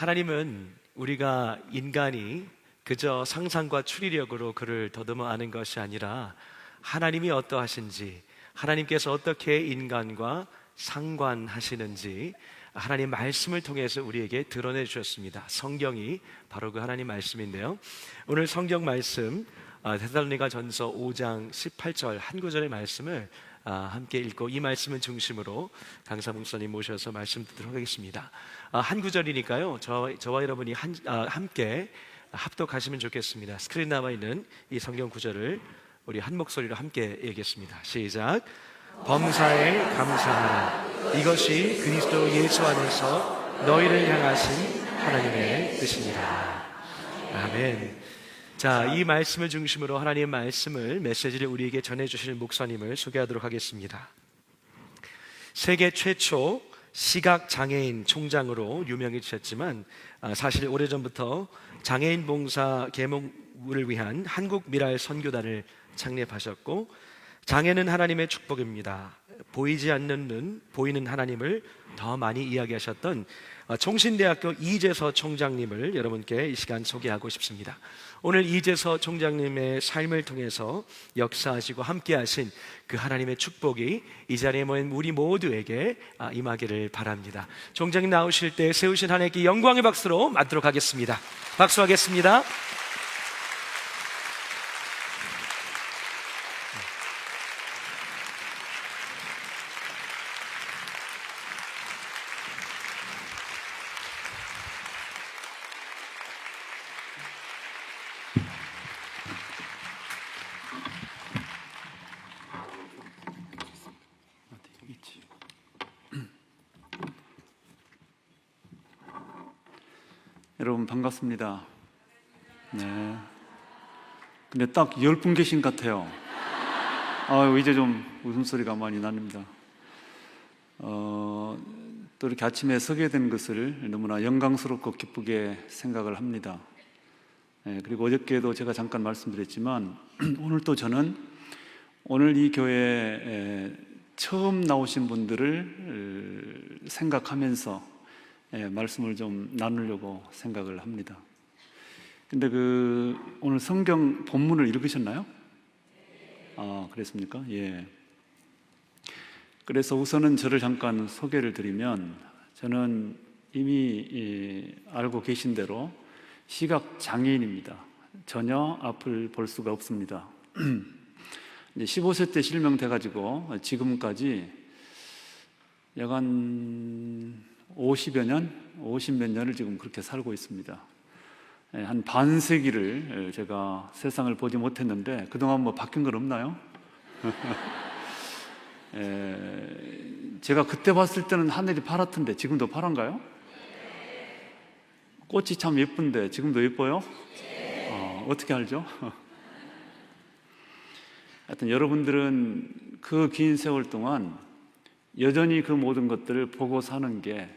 하나님은 우리가 인간이 그저 상상과 추리력으로 그를 더듬어 아는 것이 아니라 하나님이 어떠하신지, 하나님께서 어떻게 인간과 상관하시는지 하나님 말씀을 통해서 우리에게 드러내 주셨습니다. 성경이 바로 그 하나님 말씀인데요. 오늘 성경 말씀 데살로니가 전서 5장 18절 한 구절의 말씀을 함께 읽고 이 말씀을 중심으로 강사 목사님 모셔서 말씀 듣도록 하겠습니다. 한 구절이니까요, 저와 여러분이 함께 합독하시면 좋겠습니다. 스크린 나와 있는 이 성경 구절을 우리 한 목소리로 함께 읽겠습니다. 시작. 범사에 감사하라. 이것이 그리스도 예수 안에서 너희를 향하신 하나님의 뜻입니다. 아멘. 자, 이 말씀을 중심으로 하나님의 말씀을, 메시지를 우리에게 전해주실 목사님을 소개하도록 하겠습니다. 세계 최초 시각장애인 총장으로 유명해지셨지만 사실 오래전부터 장애인 봉사 계몽을 위한 한국미랄 선교단을 창립하셨고, 장애는 하나님의 축복입니다, 보이지 않는 눈, 보이는 하나님을 더 많이 이야기하셨던 총신대학교 이재서 총장님을 여러분께 이 시간 소개하고 싶습니다. 오늘 이재서 총장님의 삶을 통해서 역사하시고 함께하신 그 하나님의 축복이 이 자리에 모인 우리 모두에게 임하기를 바랍니다. 총장님 나오실 때 세우신 하나님께 영광의 박수로 맞도록 하겠습니다. 박수하겠습니다. 여러분 반갑습니다. 네. 근데 딱 10분 계신 것 같아요. 이제 좀 웃음소리가 많이 납니다. 또 이렇게 아침에 서게 된 것을 너무나 영광스럽고 기쁘게 생각을 합니다. 그리고 어저께도 제가 잠깐 말씀드렸지만 오늘 또 저는 오늘 이 교회에 처음 나오신 분들을 생각하면서 말씀을 좀 나누려고 생각을 합니다. 근데 오늘 성경 본문을 읽으셨나요? 그랬습니까? 예. 그래서 우선은 저를 잠깐 소개를 드리면, 저는 이미 알고 계신 대로 시각 장애인입니다. 전혀 앞을 볼 수가 없습니다. 이제 15세 때 실명돼가지고 지금까지 약간 50몇 년을 지금 그렇게 살고 있습니다. 한 반세기를 제가 세상을 보지 못했는데 그동안 뭐 바뀐 건 없나요? 제가 그때 봤을 때는 하늘이 파랗던데 지금도 파란가요? 꽃이 참 예쁜데 지금도 예뻐요? 어떻게 알죠? 하여튼 여러분들은 그 긴 세월 동안 여전히 그 모든 것들을 보고 사는 게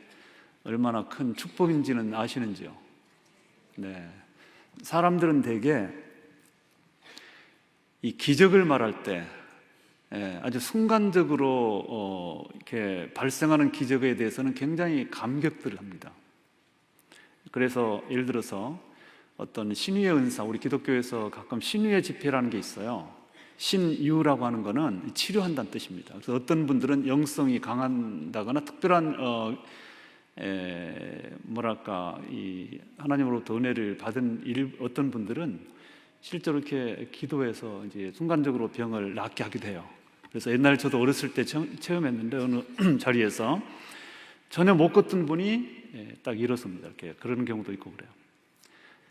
얼마나 큰 축복인지는 아시는지요? 네. 사람들은 대개 이 기적을 말할 때 아주 순간적으로 이렇게 발생하는 기적에 대해서는 굉장히 감격들을 합니다. 그래서 예를 들어서 어떤 신유의 은사, 우리 기독교에서 가끔 신유의 집회라는 게 있어요. 신유라고 하는 거는 치료한다는 뜻입니다. 그래서 어떤 분들은 영성이 강한다거나 특별한 이 하나님으로부터 은혜를 받은 어떤 분들은 실제로 이렇게 기도해서 이제 순간적으로 병을 낫게 하기도 해요. 그래서 옛날에 저도 어렸을 때 체험했는데 어느 자리에서 전혀 못 걷던 분이 딱 일어섭니다. 이렇게 그러는 경우도 있고 그래요.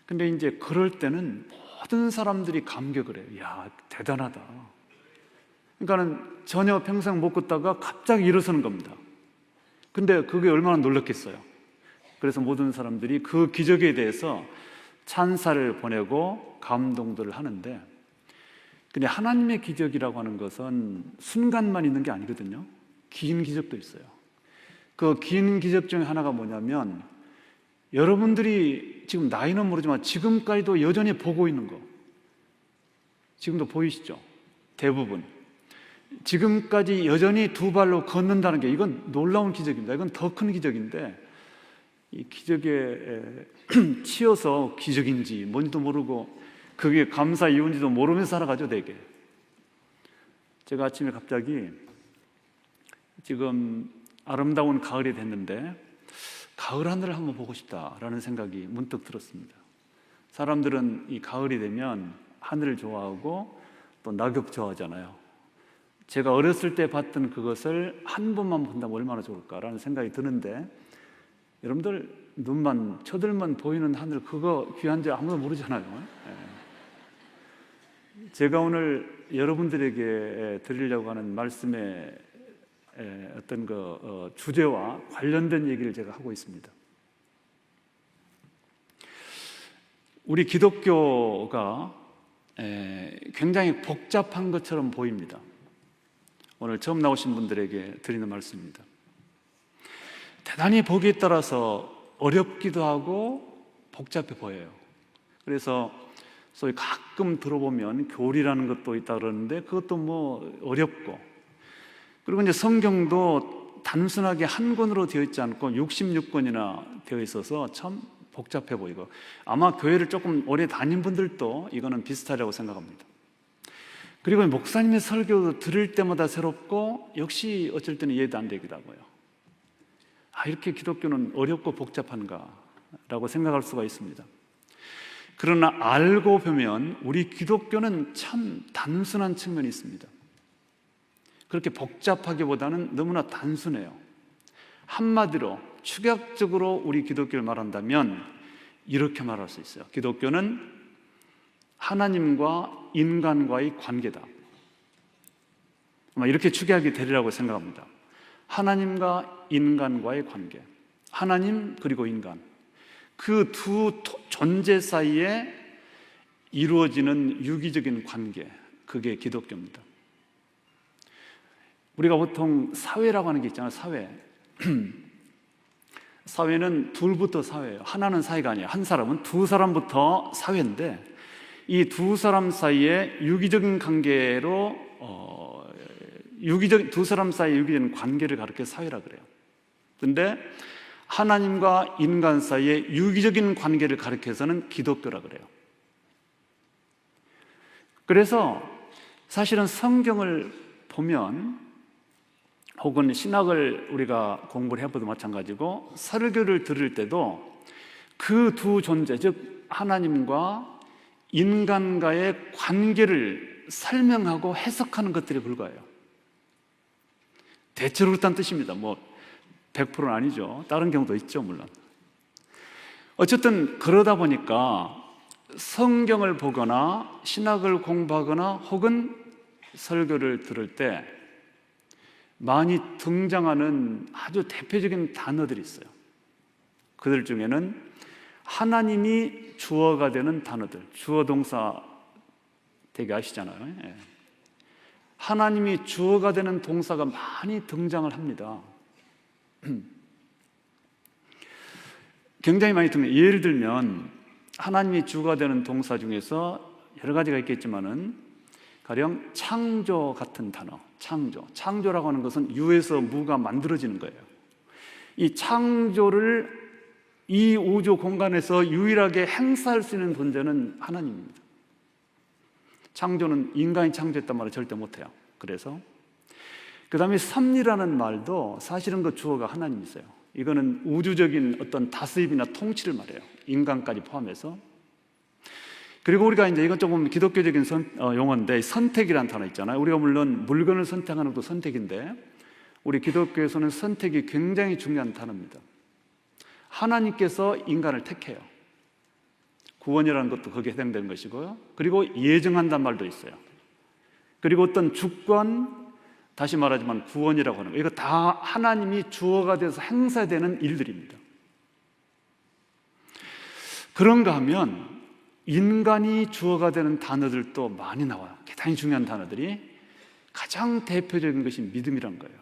근데 이제 그럴 때는 모든 사람들이 감격을 해요. 이야, 대단하다. 그러니까는 전혀 평생 못 걷다가 갑자기 일어서는 겁니다. 근데 그게 얼마나 놀랍겠어요. 그래서 모든 사람들이 그 기적에 대해서 찬사를 보내고 감동들을 하는데, 근데 하나님의 기적이라고 하는 것은 순간만 있는 게 아니거든요. 긴 기적도 있어요. 그 긴 기적 중에 하나가 뭐냐면, 여러분들이 지금 나이는 모르지만 지금까지도 여전히 보고 있는 거, 지금도 보이시죠? 대부분 지금까지 여전히 두 발로 걷는다는 게, 이건 놀라운 기적입니다. 이건 더 큰 기적인데, 이 기적에 치여서 기적인지 뭔지도 모르고 그게 감사 이유인지도 모르면서 살아가죠, 되게. 제가 아침에 갑자기 지금 아름다운 가을이 됐는데 가을 하늘을 한번 보고 싶다라는 생각이 문득 들었습니다. 사람들은 이 가을이 되면 하늘을 좋아하고 또 낙엽 좋아하잖아요. 제가 어렸을 때 봤던 그것을 한 번만 본다면 얼마나 좋을까라는 생각이 드는데, 여러분들 눈만 쳐들면 보이는 하늘, 그거 귀한지 아무도 모르잖아요. 제가 오늘 여러분들에게 드리려고 하는 말씀의 어떤 주제와 관련된 얘기를 제가 하고 있습니다. 우리 기독교가 굉장히 복잡한 것처럼 보입니다. 오늘 처음 나오신 분들에게 드리는 말씀입니다. 대단히 보기에 따라서 어렵기도 하고 복잡해 보여요. 그래서 소위 가끔 들어보면 교리라는 것도 있다 그러는데 그것도 뭐 어렵고, 그리고 이제 성경도 단순하게 한 권으로 되어 있지 않고 66권이나 되어 있어서 참 복잡해 보이고, 아마 교회를 조금 오래 다닌 분들도 이거는 비슷하다고 생각합니다. 그리고 목사님의 설교도 들을 때마다 새롭고 역시 어쩔 때는 이해도 안 되기도 하고요. 이렇게 기독교는 어렵고 복잡한가 라고 생각할 수가 있습니다. 그러나 알고 보면 우리 기독교는 참 단순한 측면이 있습니다. 그렇게 복잡하기보다는 너무나 단순해요. 한마디로 축약적으로 우리 기독교를 말한다면 이렇게 말할 수 있어요. 기독교는 하나님과 인간과의 관계다. 아마 이렇게 축약이 되리라고 생각합니다. 하나님과 인간과의 관계, 하나님 그리고 인간, 그 두 존재 사이에 이루어지는 유기적인 관계, 그게 기독교입니다. 우리가 보통 사회라고 하는 게 있잖아요. 사회. 사회는 둘부터 사회예요. 하나는 사회가 아니에요. 한 사람은 두 사람부터 사회인데, 이 두 사람 사이에 유기적인 관계로 두 사람 사이의 유기적인 관계를 가르쳐 사회라 그래요. 그런데 하나님과 인간 사이의 유기적인 관계를 가르쳐서는 기독교라 그래요. 그래서 사실은 성경을 보면, 혹은 신학을 우리가 공부를 해봐도 마찬가지고 설교를 들을 때도 그 두 존재, 즉 하나님과 인간과의 관계를 설명하고 해석하는 것들에 불과해요. 대체로 그렇다는 뜻입니다. 뭐 100%는 아니죠. 다른 경우도 있죠, 물론. 어쨌든 그러다 보니까 성경을 보거나 신학을 공부하거나 혹은 설교를 들을 때 많이 등장하는 아주 대표적인 단어들이 있어요. 그들 중에는 하나님이 주어가 되는 단어들, 주어 동사 되게 아시잖아요. 예. 하나님이 주어가 되는 동사가 많이 등장을 합니다. 굉장히 많이 등장해요. 예를 들면 하나님이 주어가 되는 동사 중에서 여러 가지가 있겠지만은 가령 창조 같은 단어, 창조라고 하는 것은 유에서 무가 만들어지는 거예요. 이 창조를 이 우주 공간에서 유일하게 행사할 수 있는 존재는 하나님입니다. 창조는 인간이 창조했단 말을 절대 못해요. 그래서 그 다음에 섭리라는 말도 사실은 그 주어가 하나님이세요. 이거는 우주적인 어떤 다스림이나 통치를 말해요. 인간까지 포함해서. 그리고 우리가 이건 조금 기독교적인 용어인데, 선택이라는 단어 있잖아요. 우리가 물론 물건을 선택하는 것도 선택인데, 우리 기독교에서는 선택이 굉장히 중요한 단어입니다. 하나님께서 인간을 택해요. 구원이라는 것도 거기에 해당되는 것이고요. 그리고 예정한다는 말도 있어요. 그리고 어떤 주권, 다시 말하지만 구원이라고 하는 거, 이거 다 하나님이 주어가 돼서 행사되는 일들입니다. 그런가 하면 인간이 주어가 되는 단어들도 많이 나와요. 대단히 중요한 단어들이. 가장 대표적인 것이 믿음이란 거예요.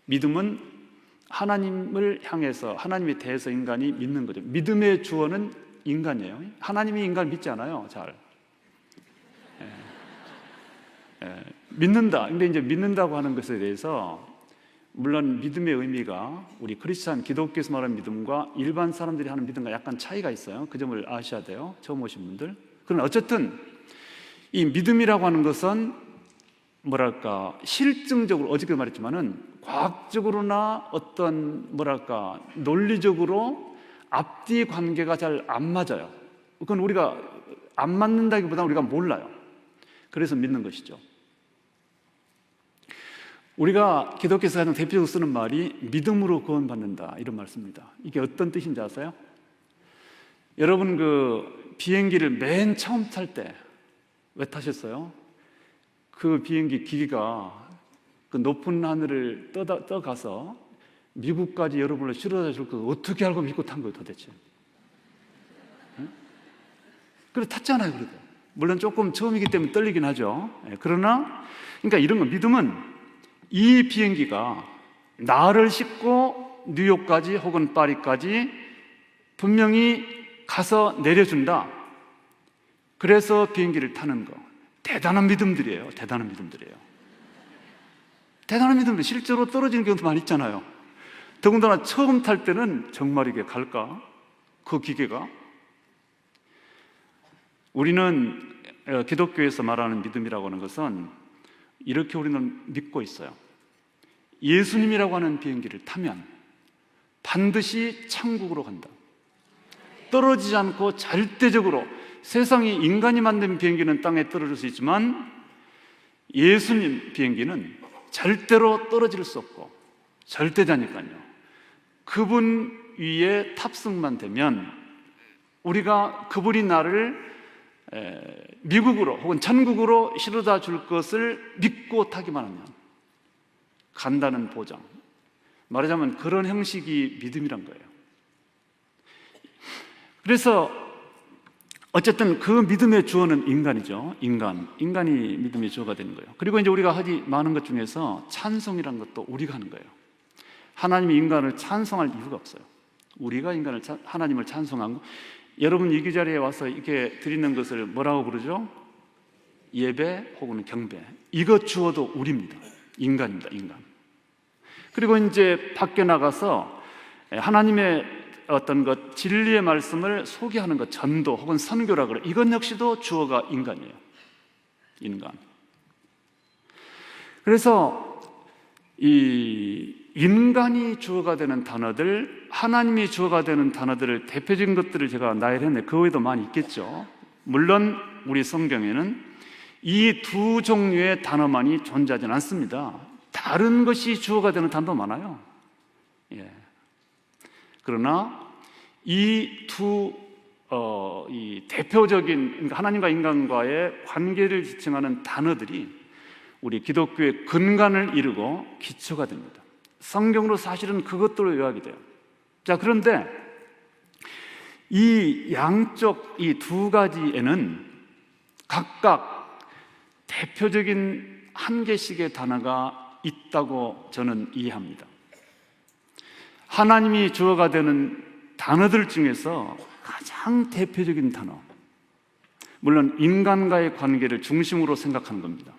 믿음은 하나님을 향해서, 하나님에 대해서 인간이 믿는 거죠. 믿음의 주어는 인간이에요. 하나님이 인간을 믿지 않아요. 잘. 믿는다. 근데 이제 믿는다고 하는 것에 대해서 물론 믿음의 의미가 우리 크리스찬 기독교에서 말하는 믿음과 일반 사람들이 하는 믿음과 약간 차이가 있어요. 그 점을 아셔야 돼요, 처음 오신 분들. 그러나 어쨌든 이 믿음이라고 하는 것은 뭐랄까 실증적으로, 어저께 말했지만은 과학적으로나 어떤 뭐랄까 논리적으로 앞뒤 관계가 잘 안 맞아요. 그건 우리가 안 맞는다기보다 우리가 몰라요. 그래서 믿는 것이죠. 우리가 기독교에서 가장 대표적으로 쓰는 말이 믿음으로 구원받는다, 이런 말씀입니다. 이게 어떤 뜻인지 아세요? 여러분 그 비행기를 맨 처음 탈 때 왜 타셨어요? 그 비행기 기기가 그 높은 하늘을 떠가서 미국까지 여러분을 실어다 줄 거 어떻게 알고 믿고 탄 거예요 도대체? 응? 그래 탔잖아요. 그래도 물론 조금 처음이기 때문에 떨리긴 하죠. 그러나 그러니까 이런 거, 믿음은 이 비행기가 나를 싣고 뉴욕까지 혹은 파리까지 분명히 가서 내려준다. 그래서 비행기를 타는 거, 대단한 믿음들이에요. 대단한 믿음들이에요. 대단한 믿음들. 실제로 떨어지는 경우도 많이 있잖아요. 더군다나 처음 탈 때는 정말 이게 갈까? 그 기계가? 우리는 기독교에서 말하는 믿음이라고 하는 것은 이렇게 우리는 믿고 있어요. 예수님이라고 하는 비행기를 타면 반드시 천국으로 간다. 떨어지지 않고 절대적으로, 세상이 인간이 만든 비행기는 땅에 떨어질 수 있지만 예수님 비행기는 절대로 떨어질 수 없고 절대자니까요. 그분 위에 탑승만 되면 우리가 그분이 나를 미국으로 혹은 천국으로 실어다 줄 것을 믿고 타기만 하면 간다는 보장. 말하자면 그런 형식이 믿음이란 거예요. 그래서 어쨌든 그 믿음의 주어는 인간이죠. 인간이 믿음의 주어가 되는 거예요. 그리고 이제 우리가 하지 많은 것 중에서 찬송이라는 것도 우리가 하는 거예요. 하나님이 인간을 찬송할 이유가 없어요. 우리가 하나님을 찬송하고, 여러분 이 자리에 와서 이렇게 드리는 것을 뭐라고 부르죠? 예배 혹은 경배. 이것 주어도 우리입니다. 인간입니다. 인간. 그리고 이제 밖에 나가서 하나님의 어떤 것, 진리의 말씀을 소개하는 것, 전도 혹은 선교라 그래. 이것 역시도 주어가 인간이에요. 인간. 그래서 이 인간이 주어가 되는 단어들, 하나님이 주어가 되는 단어들을, 대표적인 것들을 제가 나열했는데 그 외에도 많이 있겠죠. 물론 우리 성경에는 이 두 종류의 단어만이 존재하지는 않습니다. 다른 것이 주어가 되는 단어도 많아요. 예. 그러나 이 대표적인 하나님과 인간과의 관계를 지칭하는 단어들이 우리 기독교의 근간을 이루고 기초가 됩니다. 성경으로 사실은 그것들을 요약이 돼요. 자, 그런데 이 양쪽 이 두 가지에는 각각 대표적인 한 개씩의 단어가 있다고 저는 이해합니다. 하나님이 주어가 되는 단어들 중에서 가장 대표적인 단어, 물론 인간과의 관계를 중심으로 생각하는 겁니다.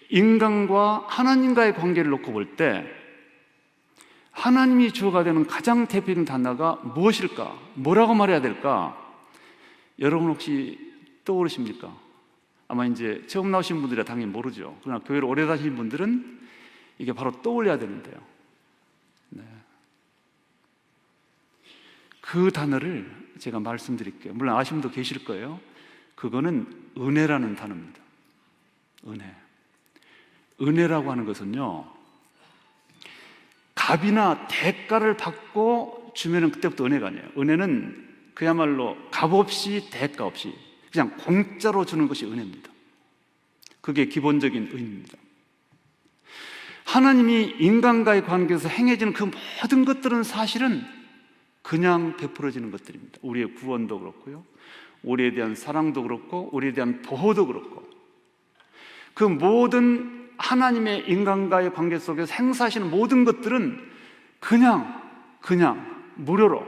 인간과 하나님과의 관계를 놓고 볼 때 하나님이 주어가 되는 가장 대표적인 단어가 무엇일까? 뭐라고 말해야 될까? 여러분 혹시 떠오르십니까? 아마 이제 처음 나오신 분들이라 당연히 모르죠. 그러나 교회를 오래 다니신 분들은 이게 바로 떠올려야 되는데요. 네. 그 단어를 제가 말씀드릴게요. 물론 아시는 분도 계실 거예요. 그거는 은혜라는 단어입니다. 은혜. 은혜라고 하는 것은요, 값이나 대가를 받고 주면은 그때부터 은혜가 아니에요. 은혜는 그야말로 값 없이 대가 없이 그냥 공짜로 주는 것이 은혜입니다. 그게 기본적인 의미입니다. 하나님이 인간과의 관계에서 행해지는 그 모든 것들은 사실은 그냥 베풀어지는 것들입니다. 우리의 구원도 그렇고요, 우리에 대한 사랑도 그렇고, 우리에 대한 보호도 그렇고, 그 모든 하나님의 인간과의 관계 속에서 행사하시는 모든 것들은 그냥 무료로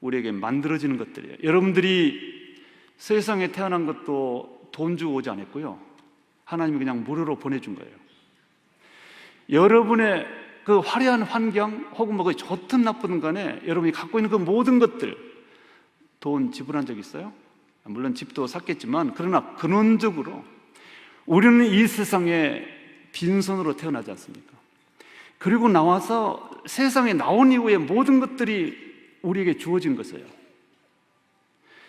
우리에게 만들어지는 것들이에요. 여러분들이 세상에 태어난 것도 돈 주고 오지 않았고요, 하나님이 그냥 무료로 보내준 거예요. 여러분의 그 화려한 환경 혹은 뭐 좋든 나쁘든 간에 여러분이 갖고 있는 그 모든 것들, 돈 지불한 적 있어요? 물론 집도 샀겠지만, 그러나 근원적으로 우리는 이 세상에 빈손으로 태어나지 않습니까? 그리고 나와서 세상에 나온 이후에 모든 것들이 우리에게 주어진 것이에요.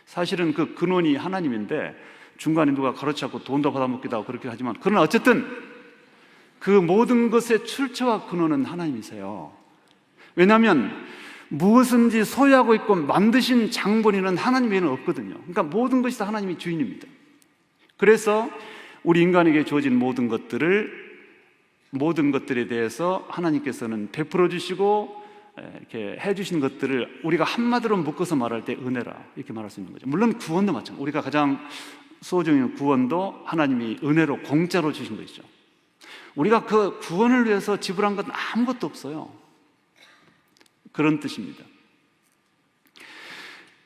사실은 그 근원이 하나님인데 중간에 누가 가로채고 돈도 받아먹기도 하고 그렇게 하지만, 그러나 어쨌든 그 모든 것의 출처와 근원은 하나님이세요. 왜냐하면 무엇인지 소유하고 있고 만드신 장본인은 하나님 외에는 없거든요. 그러니까 모든 것이 다 하나님이 주인입니다. 그래서 우리 인간에게 주어진 모든 것들에 대해서 하나님께서는 베풀어 주시고 이렇게 해주신 것들을 우리가 한마디로 묶어서 말할 때 은혜라 이렇게 말할 수 있는 거죠. 물론 구원도 마찬가지입니다. 우리가 가장 소중한 구원도 하나님이 은혜로 공짜로 주신 것이죠. 우리가 그 구원을 위해서 지불한 건 아무것도 없어요. 그런 뜻입니다.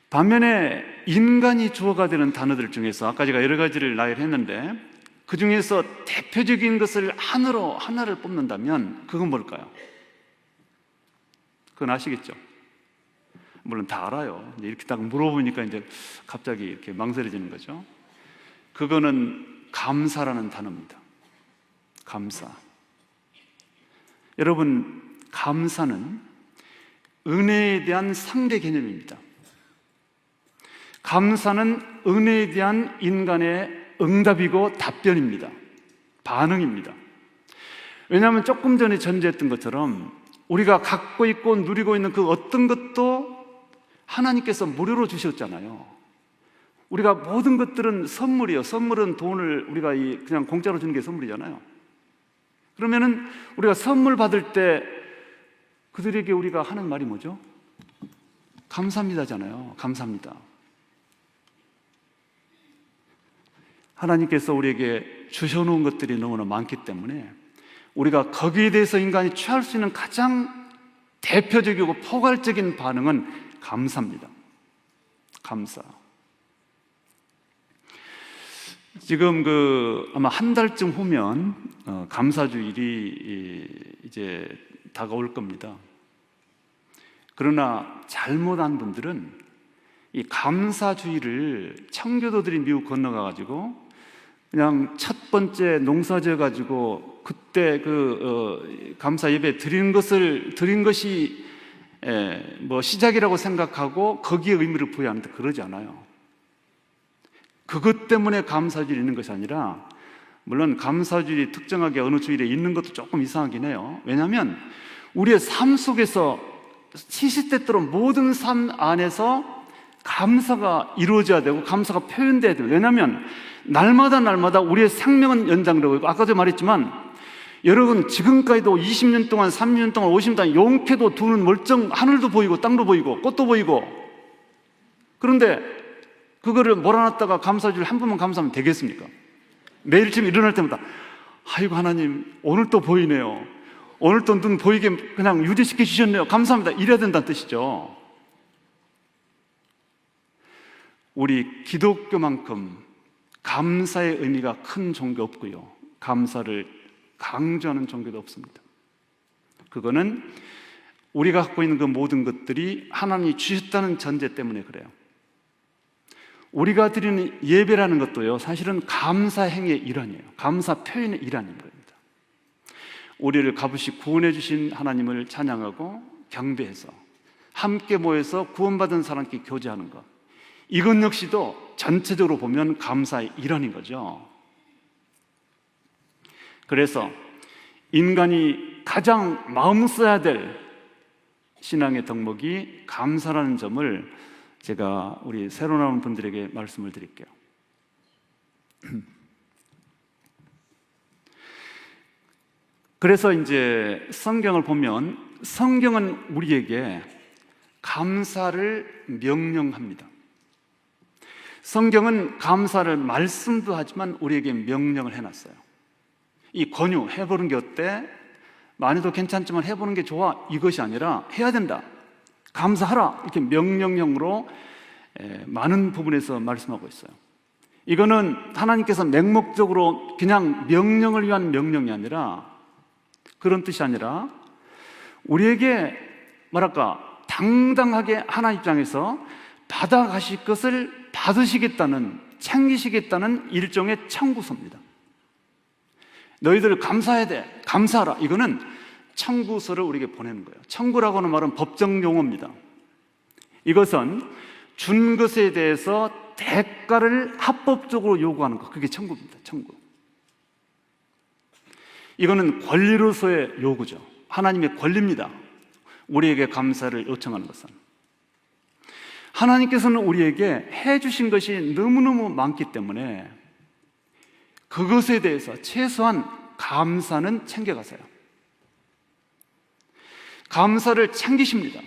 반면에 인간이 주어가 되는 단어들 중에서 아까 제가 여러 가지를 나열했는데, 그 중에서 대표적인 것을 하나를 뽑는다면 그건 뭘까요? 그건 아시겠죠? 물론 다 알아요. 이렇게 딱 물어보니까 이제 갑자기 이렇게 망설여지는 거죠. 그거는 감사라는 단어입니다. 감사. 여러분, 감사는 은혜에 대한 상대 개념입니다. 감사는 은혜에 대한 인간의 응답이고 답변입니다. 반응입니다. 왜냐하면 조금 전에 전제했던 것처럼 우리가 갖고 있고 누리고 있는 그 어떤 것도 하나님께서 무료로 주셨잖아요. 우리가 모든 것들은 선물이에요. 선물은 돈을 우리가 그냥 공짜로 주는 게 선물이잖아요. 그러면은 우리가 선물 받을 때 그들에게 우리가 하는 말이 뭐죠? 감사합니다잖아요. 감사합니다. 하나님께서 우리에게 주셔놓은 것들이 너무나 많기 때문에 우리가 거기에 대해서 인간이 취할 수 있는 가장 대표적이고 포괄적인 반응은 감사입니다. 감사. 지금 아마 한 달쯤 후면 감사주일이 이제 다가올 겁니다. 그러나 잘못한 분들은 이 감사주일을 청교도들이 미국 건너가가지고 그냥 첫 번째 농사 지어가지고 그때 감사 예배 드린 것이 뭐 시작이라고 생각하고 거기에 의미를 부여하는데 그러지 않아요. 그것 때문에 감사주일이 있는 것이 아니라, 물론 감사주일이 특정하게 어느 주일에 있는 것도 조금 이상하긴 해요. 왜냐하면 우리의 삶 속에서 시시때때로 모든 삶 안에서 감사가 이루어져야 되고 감사가 표현돼야 돼요. 왜냐하면 날마다 우리의 생명은 연장되고 있고, 아까도 말했지만 여러분 지금까지도 20년 동안 30년 동안 50년 동안 용케도 두 눈 멀쩡, 하늘도 보이고 땅도 보이고 꽃도 보이고, 그런데 그거를 몰아놨다가 감사주일 한 번만 감사하면 되겠습니까? 매일 아침 일어날 때마다 아이고 하나님 오늘 또 보이네요, 오늘 또 눈 보이게 그냥 유지시켜 주셨네요, 감사합니다, 이래야 된다는 뜻이죠. 우리 기독교만큼 감사의 의미가 큰 종교 없고요, 감사를 강조하는 종교도 없습니다. 그거는 우리가 갖고 있는 그 모든 것들이 하나님이 주셨다는 전제 때문에 그래요. 우리가 드리는 예배라는 것도요, 사실은 감사 행위의 일환이에요. 감사 표현의 일환인 겁니다. 우리를 값없이 구원해 주신 하나님을 찬양하고 경배해서 함께 모여서 구원받은 사람께 교제하는 것, 이것 역시도 전체적으로 보면 감사의 일환인 거죠. 그래서 인간이 가장 마음 써야 될 신앙의 덕목이 감사라는 점을 제가 우리 새로 나온 분들에게 말씀을 드릴게요. 그래서 이제 성경을 보면 성경은 우리에게 감사를 명령합니다. 성경은 감사를 말씀도 하지만 우리에게 명령을 해놨어요. 이 권유, 해보는 게 어때? 많이 해도 괜찮지만 해보는 게 좋아, 이것이 아니라 해야 된다, 감사하라, 이렇게 명령형으로 많은 부분에서 말씀하고 있어요. 이거는 하나님께서 맹목적으로 그냥 명령을 위한 명령이 아니라 그런 뜻이 아니라 우리에게 당당하게 하나님 입장에서 받아가실 것을 받으시겠다는, 챙기시겠다는 일종의 청구서입니다. 너희들 감사해야 돼, 감사하라. 이거는 청구서를 우리에게 보내는 거예요. 청구라고 하는 말은 법정 용어입니다. 이것은 준 것에 대해서 대가를 합법적으로 요구하는 것, 그게 청구입니다. 청구. 이거는 권리로서의 요구죠. 하나님의 권리입니다. 우리에게 감사를 요청하는 것은. 하나님께서는 우리에게 해주신 것이 너무너무 많기 때문에 그것에 대해서 최소한 감사는 챙겨가세요. 감사를 챙기십니다.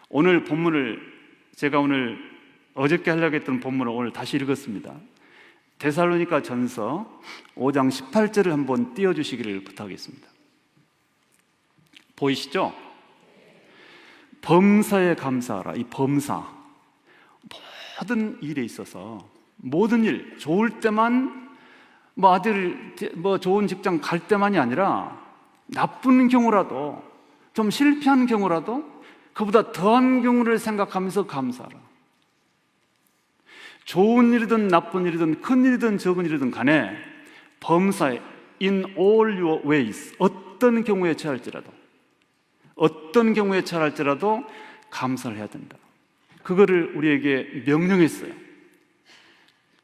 오늘 본문을 제가 어저께 하려고 했던 본문을 오늘 다시 읽었습니다. 데살로니가 전서 5장 18절을 한번 띄워주시기를 부탁하겠습니다. 보이시죠? 범사에 감사하라. 이 범사, 모든 일에 있어서, 모든 일, 좋을 때만 좋은 직장 갈 때만이 아니라 나쁜 경우라도, 좀 실패한 경우라도 그보다 더한 경우를 생각하면서 감사하라. 좋은 일이든 나쁜 일이든 큰 일이든 적은 일이든 간에 범사에 in all your ways, 어떤 경우에 처할지라도 감사를 해야 된다. 그거를 우리에게 명령했어요.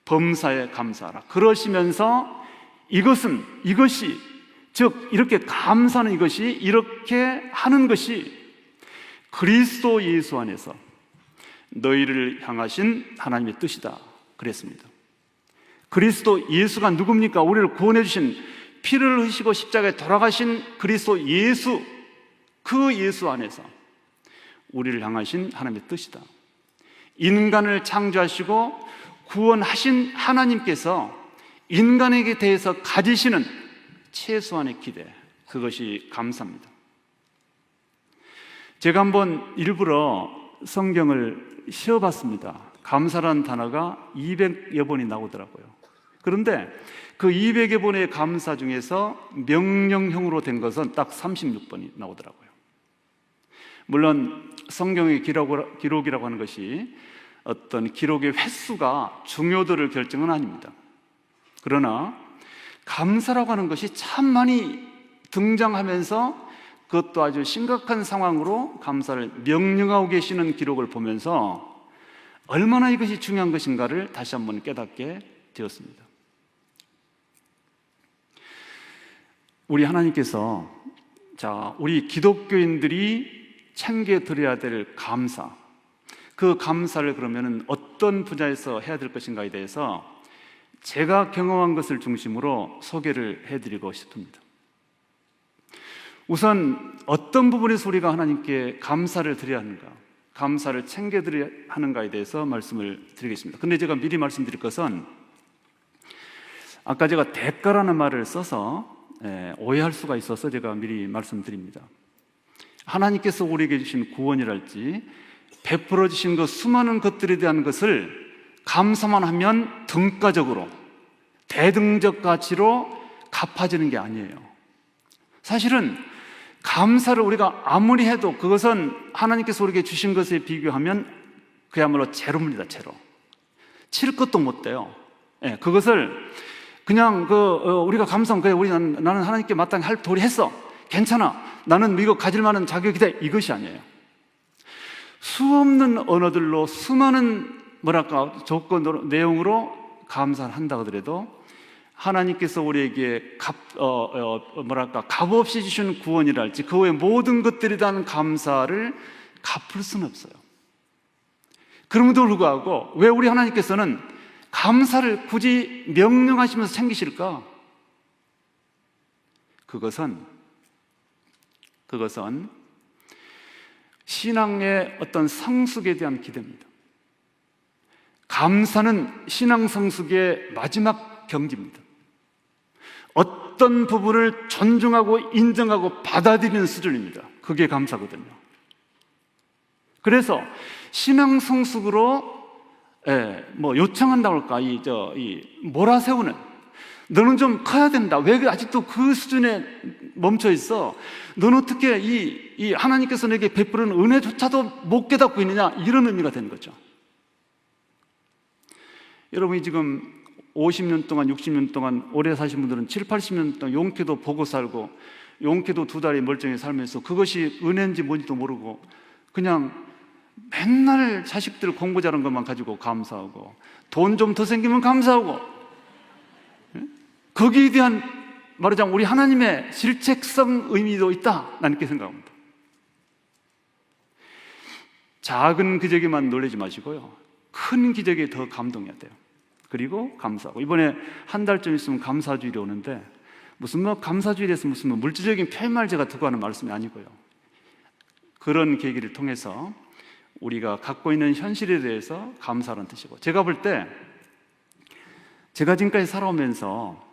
범사에 감사하라. 그러시면서 이것이 즉 이렇게 감사하는 이것이, 이렇게 하는 것이 그리스도 예수 안에서 너희를 향하신 하나님의 뜻이다 그랬습니다. 그리스도 예수가 누굽니까? 우리를 구원해 주신, 피를 흘리시고 십자가에 돌아가신 그리스도 예수, 그 예수 안에서 우리를 향하신 하나님의 뜻이다. 인간을 창조하시고 구원하신 하나님께서 인간에게 대해서 가지시는 최소한의 기대, 그것이 감사입니다. 제가 한번 일부러 성경을 쉬어봤습니다. 감사라는 단어가 200여 번이 나오더라고요. 그런데 그 200여 번의 감사 중에서 명령형으로 된 것은 딱 36번이 나오더라고요. 물론 성경의 기록이라고 하는 것이 어떤 기록의 횟수가 중요도를 결정은 아닙니다. 그러나 감사라고 하는 것이 참 많이 등장하면서 그것도 아주 심각한 상황으로 감사를 명령하고 계시는 기록을 보면서 얼마나 이것이 중요한 것인가를 다시 한번 깨닫게 되었습니다. 우리 하나님께서 우리 기독교인들이 챙겨드려야 될 감사, 그 감사를 그러면 어떤 분야에서 해야 될 것인가에 대해서 제가 경험한 것을 중심으로 소개를 해드리고 싶습니다. 우선 어떤 부분에서 우리가 하나님께 감사를 드려야 하는가, 감사를 챙겨드려야 하는가에 대해서 말씀을 드리겠습니다. 근데 제가 미리 말씀드릴 것은, 아까 제가 대가라는 말을 써서 오해할 수가 있어서 제가 미리 말씀드립니다. 하나님께서 우리에게 주신 구원이랄지 베풀어 주신 그 수많은 것들에 대한 것을 감사만 하면 등가적으로, 대등적 가치로 갚아지는 게 아니에요. 사실은 감사를 우리가 아무리 해도 그것은 하나님께서 우리에게 주신 것에 비교하면 그야말로 제로입니다. 제로. 칠 것도 못 돼요. 그것을 그냥 우리가 감사하면 나는 하나님께 마땅히 할 도리 했어, 괜찮아, 나는 이거 가질 만한 자격이 돼, 이것이 아니에요. 수없는 언어들로 수많은 조건으로, 내용으로 감사를 한다 하더라도 하나님께서 우리에게 값없이 주신 구원이랄지 그 외의 모든 것들에 대한 감사를 갚을 수는 없어요. 그럼에도 불구하고 왜 우리 하나님께서는 감사를 굳이 명령하시면서 챙기실까? 그것은 신앙의 어떤 성숙에 대한 기대입니다. 감사는 신앙 성숙의 마지막 경지입니다. 어떤 부분을 존중하고 인정하고 받아들이는 수준입니다. 그게 감사거든요. 그래서 신앙 성숙으로 요청한다고 할까, 몰아세우는, 너는 좀 커야 된다. 왜 아직도 그 수준에 멈춰 있어? 너는 어떻게 이 하나님께서 내게 베푸는 은혜조차도 못 깨닫고 있느냐? 이런 의미가 되는 거죠. 여러분이 지금 50년 동안, 60년 동안 오래 사신 분들은 7, 80년 동안 용케도 보고 살고 용케도 두 다리 멀쩡히 살면서 그것이 은혜인지 뭔지도 모르고 그냥 맨날 자식들 공부 잘하는 것만 가지고 감사하고 돈 좀 더 생기면 감사하고 거기에 대한 말하자면 우리 하나님의 질책성 의미도 있다, 나는 이렇게 생각합니다. 작은 기적에만 놀라지 마시고요, 큰 기적에 더 감동해야 돼요. 그리고 감사하고, 이번에 한 달쯤 있으면 감사주일이 오는데 무슨 감사주일에서 무슨 물질적인 팻말 제가 듣고 하는 말씀이 아니고요, 그런 계기를 통해서 우리가 갖고 있는 현실에 대해서 감사하는 뜻이고, 제가 볼 때 제가 지금까지 살아오면서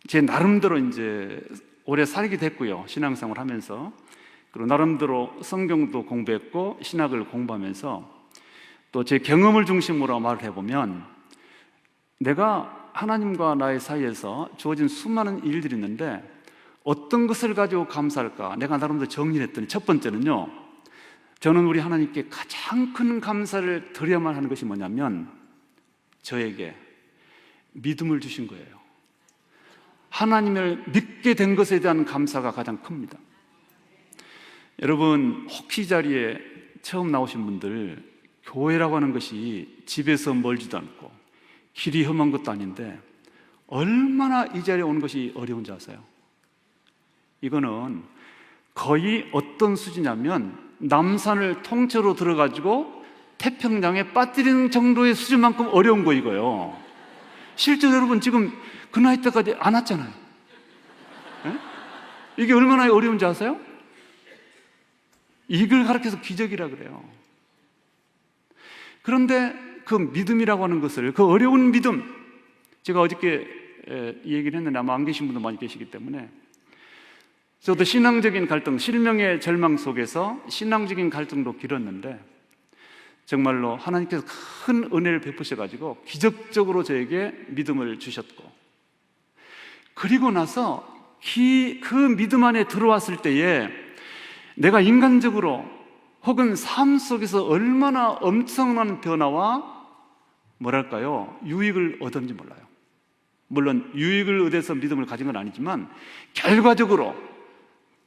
제 나름대로 이제 오래 살게 됐고요, 신앙생활 하면서. 그리고 나름대로 성경도 공부했고 신학을 공부하면서 또 제 경험을 중심으로 말을 해보면, 내가 하나님과 나의 사이에서 주어진 수많은 일들이 있는데 어떤 것을 가지고 감사할까, 내가 나름대로 정리를 했더니 첫 번째는요, 저는 우리 하나님께 가장 큰 감사를 드려야만 하는 것이 뭐냐면 저에게 믿음을 주신 거예요. 하나님을 믿게 된 것에 대한 감사가 가장 큽니다. 여러분, 혹시 자리에 처음 나오신 분들, 교회라고 하는 것이 집에서 멀지도 않고 길이 험한 것도 아닌데 얼마나 이 자리에 오는 것이 어려운지 아세요? 이거는 거의 어떤 수준이냐면 남산을 통째로 들어가지고 태평양에 빠뜨리는 정도의 수준만큼 어려운 거, 이거요. 실제로 여러분 지금 그 나이 때까지 안 왔잖아요. 에? 이게 얼마나 어려운지 아세요? 이걸 가르쳐서 기적이라 그래요. 그런데 그 믿음이라고 하는 것을, 그 어려운 믿음, 제가 어저께 이 얘기를 했는데 아마 안 계신 분도 많이 계시기 때문에, 저도 신앙적인 갈등, 실명의 절망 속에서 신앙적인 갈등도 길었는데 정말로 하나님께서 큰 은혜를 베푸셔가지고 기적적으로 저에게 믿음을 주셨고, 그리고 나서 그 믿음 안에 들어왔을 때에 내가 인간적으로 혹은 삶 속에서 얼마나 엄청난 변화와 뭐랄까요, 유익을 얻었는지 몰라요. 물론 유익을 얻어서 믿음을 가진 건 아니지만 결과적으로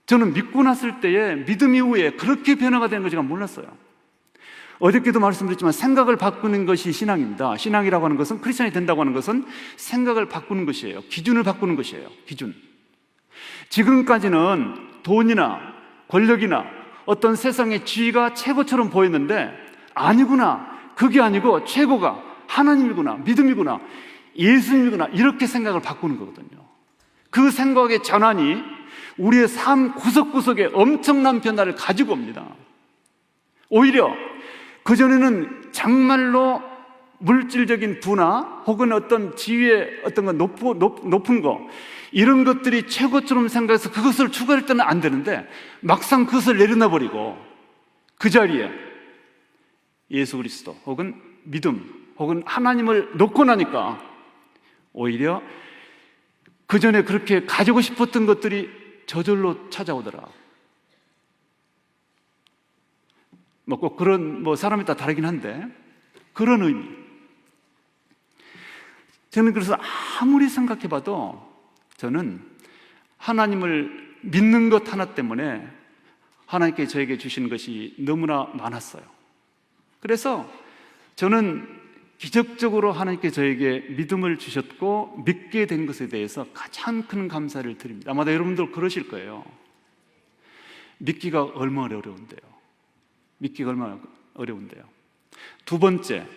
저는 믿고 났을 때에 믿음 이후에 그렇게 변화가 되는 걸 제가 몰랐어요. 어저께도 말씀드렸지만 생각을 바꾸는 것이 신앙입니다. 신앙이라고 하는 것은, 크리스천이 된다고 하는 것은 생각을 바꾸는 것이에요. 기준을 바꾸는 것이에요. 기준. 지금까지는 돈이나 권력이나 어떤 세상의 지위가 최고처럼 보였는데 아니구나, 그게 아니고 최고가 하나님이구나, 믿음이구나, 예수님이구나, 이렇게 생각을 바꾸는 거거든요. 그 생각의 전환이 우리의 삶 구석구석에 엄청난 변화를 가지고 옵니다. 오히려 그전에는 정말로 물질적인 부나 혹은 어떤 지위의 어떤 거 높은 거, 이런 것들이 최고처럼 생각해서 그것을 추구할 때는 안 되는데 막상 그것을 내려놔 버리고 그 자리에 예수 그리스도 혹은 믿음 혹은 하나님을 놓고 나니까 오히려 그전에 그렇게 가지고 싶었던 것들이 저절로 찾아오더라. 뭐 꼭 그런, 사람에 따라 다르긴 한데 그런 의미. 저는 그래서 아무리 생각해봐도 저는 하나님을 믿는 것 하나 때문에 하나님께 저에게 주시는 것이 너무나 많았어요. 그래서 저는 기적적으로 하나님께 저에게 믿음을 주셨고 믿게 된 것에 대해서 가장 큰 감사를 드립니다. 아마도 여러분들 그러실 거예요. 믿기가 얼마나 어려운데요. 믿기가 얼마나 어려운데요. 두 번째,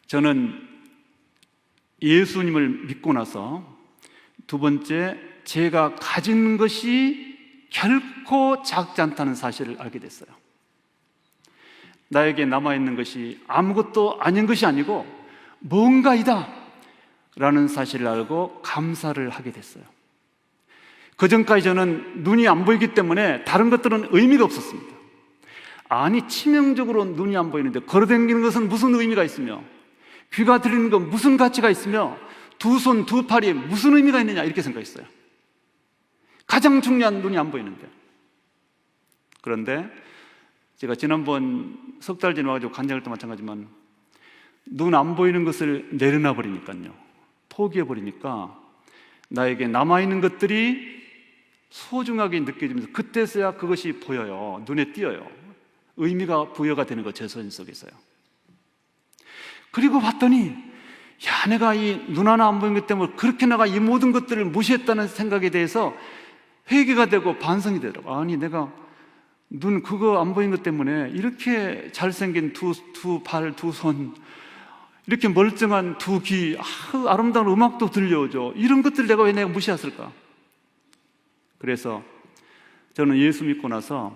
저는 예수님을 믿고 나서 두 번째, 제가 가진 것이 결코 작지 않다는 사실을 알게 됐어요. 나에게 남아있는 것이 아무것도 아닌 것이 아니고 뭔가이다 라는 사실을 알고 감사를 하게 됐어요. 그전까지 저는 눈이 안 보이기 때문에 다른 것들은 의미가 없었습니다. 아니, 치명적으로 눈이 안 보이는데 걸어다니는 것은 무슨 의미가 있으며, 귀가 들리는 건 무슨 가치가 있으며, 두 손, 두 팔이 무슨 의미가 있느냐 이렇게 생각했어요. 가장 중요한 눈이 안 보이는데. 그런데 제가 지난번 석 달 전에 와가지고 간증할 때 마찬가지지만 눈 안 보이는 것을 내려놔 버리니까요, 포기해 버리니까 나에게 남아있는 것들이 소중하게 느껴지면서 그때서야 그것이 보여요. 눈에 띄어요. 의미가 부여가 되는 거, 제 손 속에서요. 그리고 봤더니 야, 내가 이 눈 하나 안 보이는 것 때문에 그렇게 내가 이 모든 것들을 무시했다는 생각에 대해서 회개가 되고 반성이 되더라고요. 아니, 내가 눈 그거 안 보이는 것 때문에 이렇게 잘생긴 두 발, 두 손, 이렇게 멀쩡한 두 귀, 아름다운 음악도 들려오죠. 이런 것들 내가 왜 내가 무시했을까? 그래서 저는 예수 믿고 나서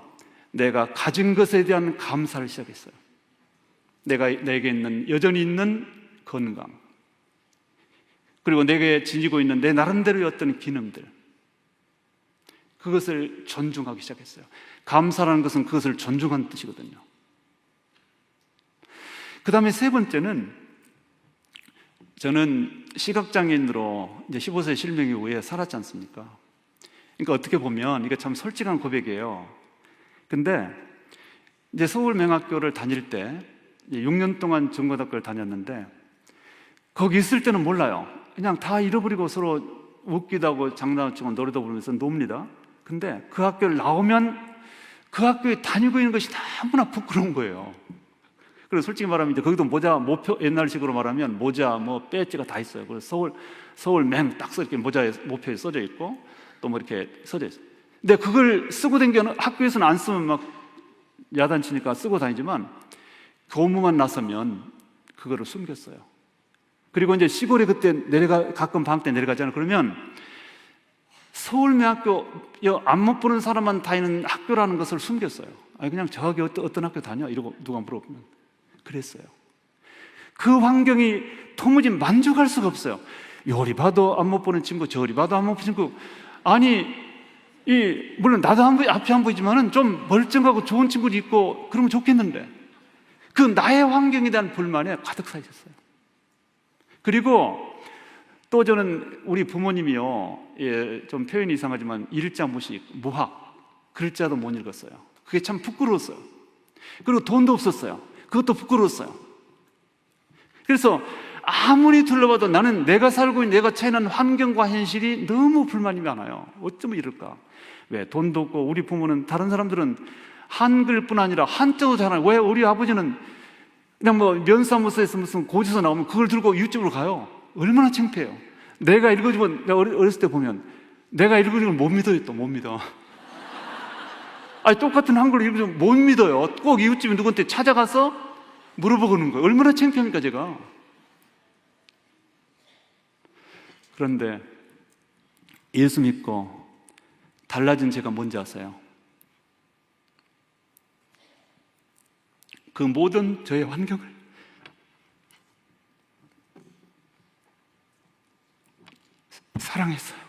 내가 가진 것에 대한 감사를 시작했어요. 내게 있는, 여전히 있는 건강, 그리고 내게 지니고 있는 내 나름대로의 어떤 기능들, 그것을 존중하기 시작했어요. 감사라는 것은 그것을 존중하는 뜻이거든요. 그 다음에 세 번째는, 저는 시각장애인으로 이제 15세 실명 이후에 살았지 않습니까? 그러니까 어떻게 보면 이게 참 솔직한 고백이에요. 근데 이제 서울명학교를 다닐 때 6년 동안 중고등학교를 다녔는데, 거기 있을 때는 몰라요. 그냥 다 잃어버리고 서로 웃기도 하고 장난을 치고 노래도 부르면서 놉니다. 근데 그 학교를 나오면 그 학교에 다니고 있는 것이 너무나 부끄러운 거예요. 그래서 솔직히 말하면 이제 거기도 모자, 모표, 옛날식으로 말하면 모자, 뭐 배지가 다 있어요. 그래서 서울맹 딱 이렇게 모자에, 모표에 써져 있고 또 뭐 이렇게 써져 있어요. 근데 그걸 쓰고 다니는, 학교에서는 안 쓰면 막 야단치니까 쓰고 다니지만 교무만 나서면 그거를 숨겼어요. 그리고 이제 시골에 그때 가끔 방학 때 내려가잖아요. 그러면 서울대학교 안 못 보는 사람만 다니는 학교라는 것을 숨겼어요. 아니, 그냥 저기 어떤 학교 다녀? 이러고 누가 물어보면 그랬어요. 그 환경이 도무지 만족할 수가 없어요. 요리 봐도 안 못 보는 친구, 저리 봐도 안 못 보는 친구. 아니, 물론 나도 앞이 안 보이지만은 좀 멀쩡하고 좋은 친구도 있고 그러면 좋겠는데, 그 나의 환경에 대한 불만에 가득 차 있었어요. 그리고 또 저는 우리 부모님이요, 좀 표현이 이상하지만 일자 무식, 무학, 글자도 못 읽었어요. 그게 참 부끄러웠어요. 그리고 돈도 없었어요. 그것도 부끄러웠어요. 그래서 아무리 둘러봐도 나는 내가 살고 있는, 내가 처해 있는 환경과 현실이 너무 불만이 많아요. 어쩌면 이럴까? 왜 돈도 없고, 우리 부모는, 다른 사람들은 한글뿐 아니라 한자도 잘하는, 왜 우리 아버지는 그냥 뭐 면사무소에서 무슨 고지서 나오면 그걸 들고 이웃집으로 가요. 얼마나 창피해요. 내가 읽어주면, 내가 어렸을 때 보면 내가 읽어주면 못 믿어요. 또 못 믿어. 아니, 똑같은 한글을 읽어주면 못 믿어요. 꼭 이웃집에 누구한테 찾아가서 물어보는 거예요. 얼마나 창피합니까, 제가. 그런데 예수 믿고 달라진 제가 뭔지 아세요? 그 모든 저의 환경을 사랑했어요.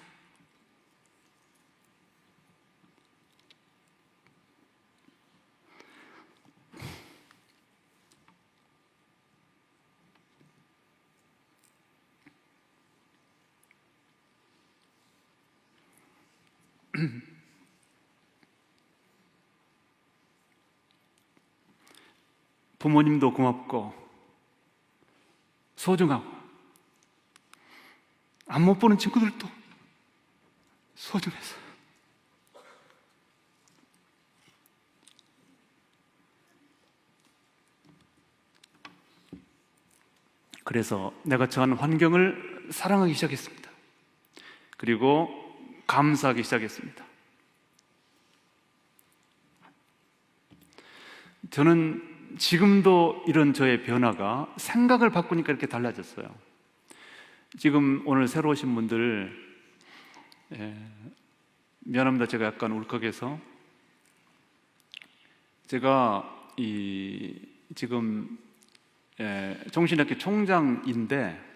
부모님도 고맙고 소중하고, 안 못 보는 친구들도 소중했어요. 그래서 내가 처한 환경을 사랑하기 시작했습니다. 그리고 감사하기 시작했습니다. 저는 지금도 이런 저의 변화가 생각을 바꾸니까 이렇게 달라졌어요. 지금 오늘 새로 오신 분들, 미안합니다. 제가 약간 울컥해서. 제가 지금 정신학교 총장인데,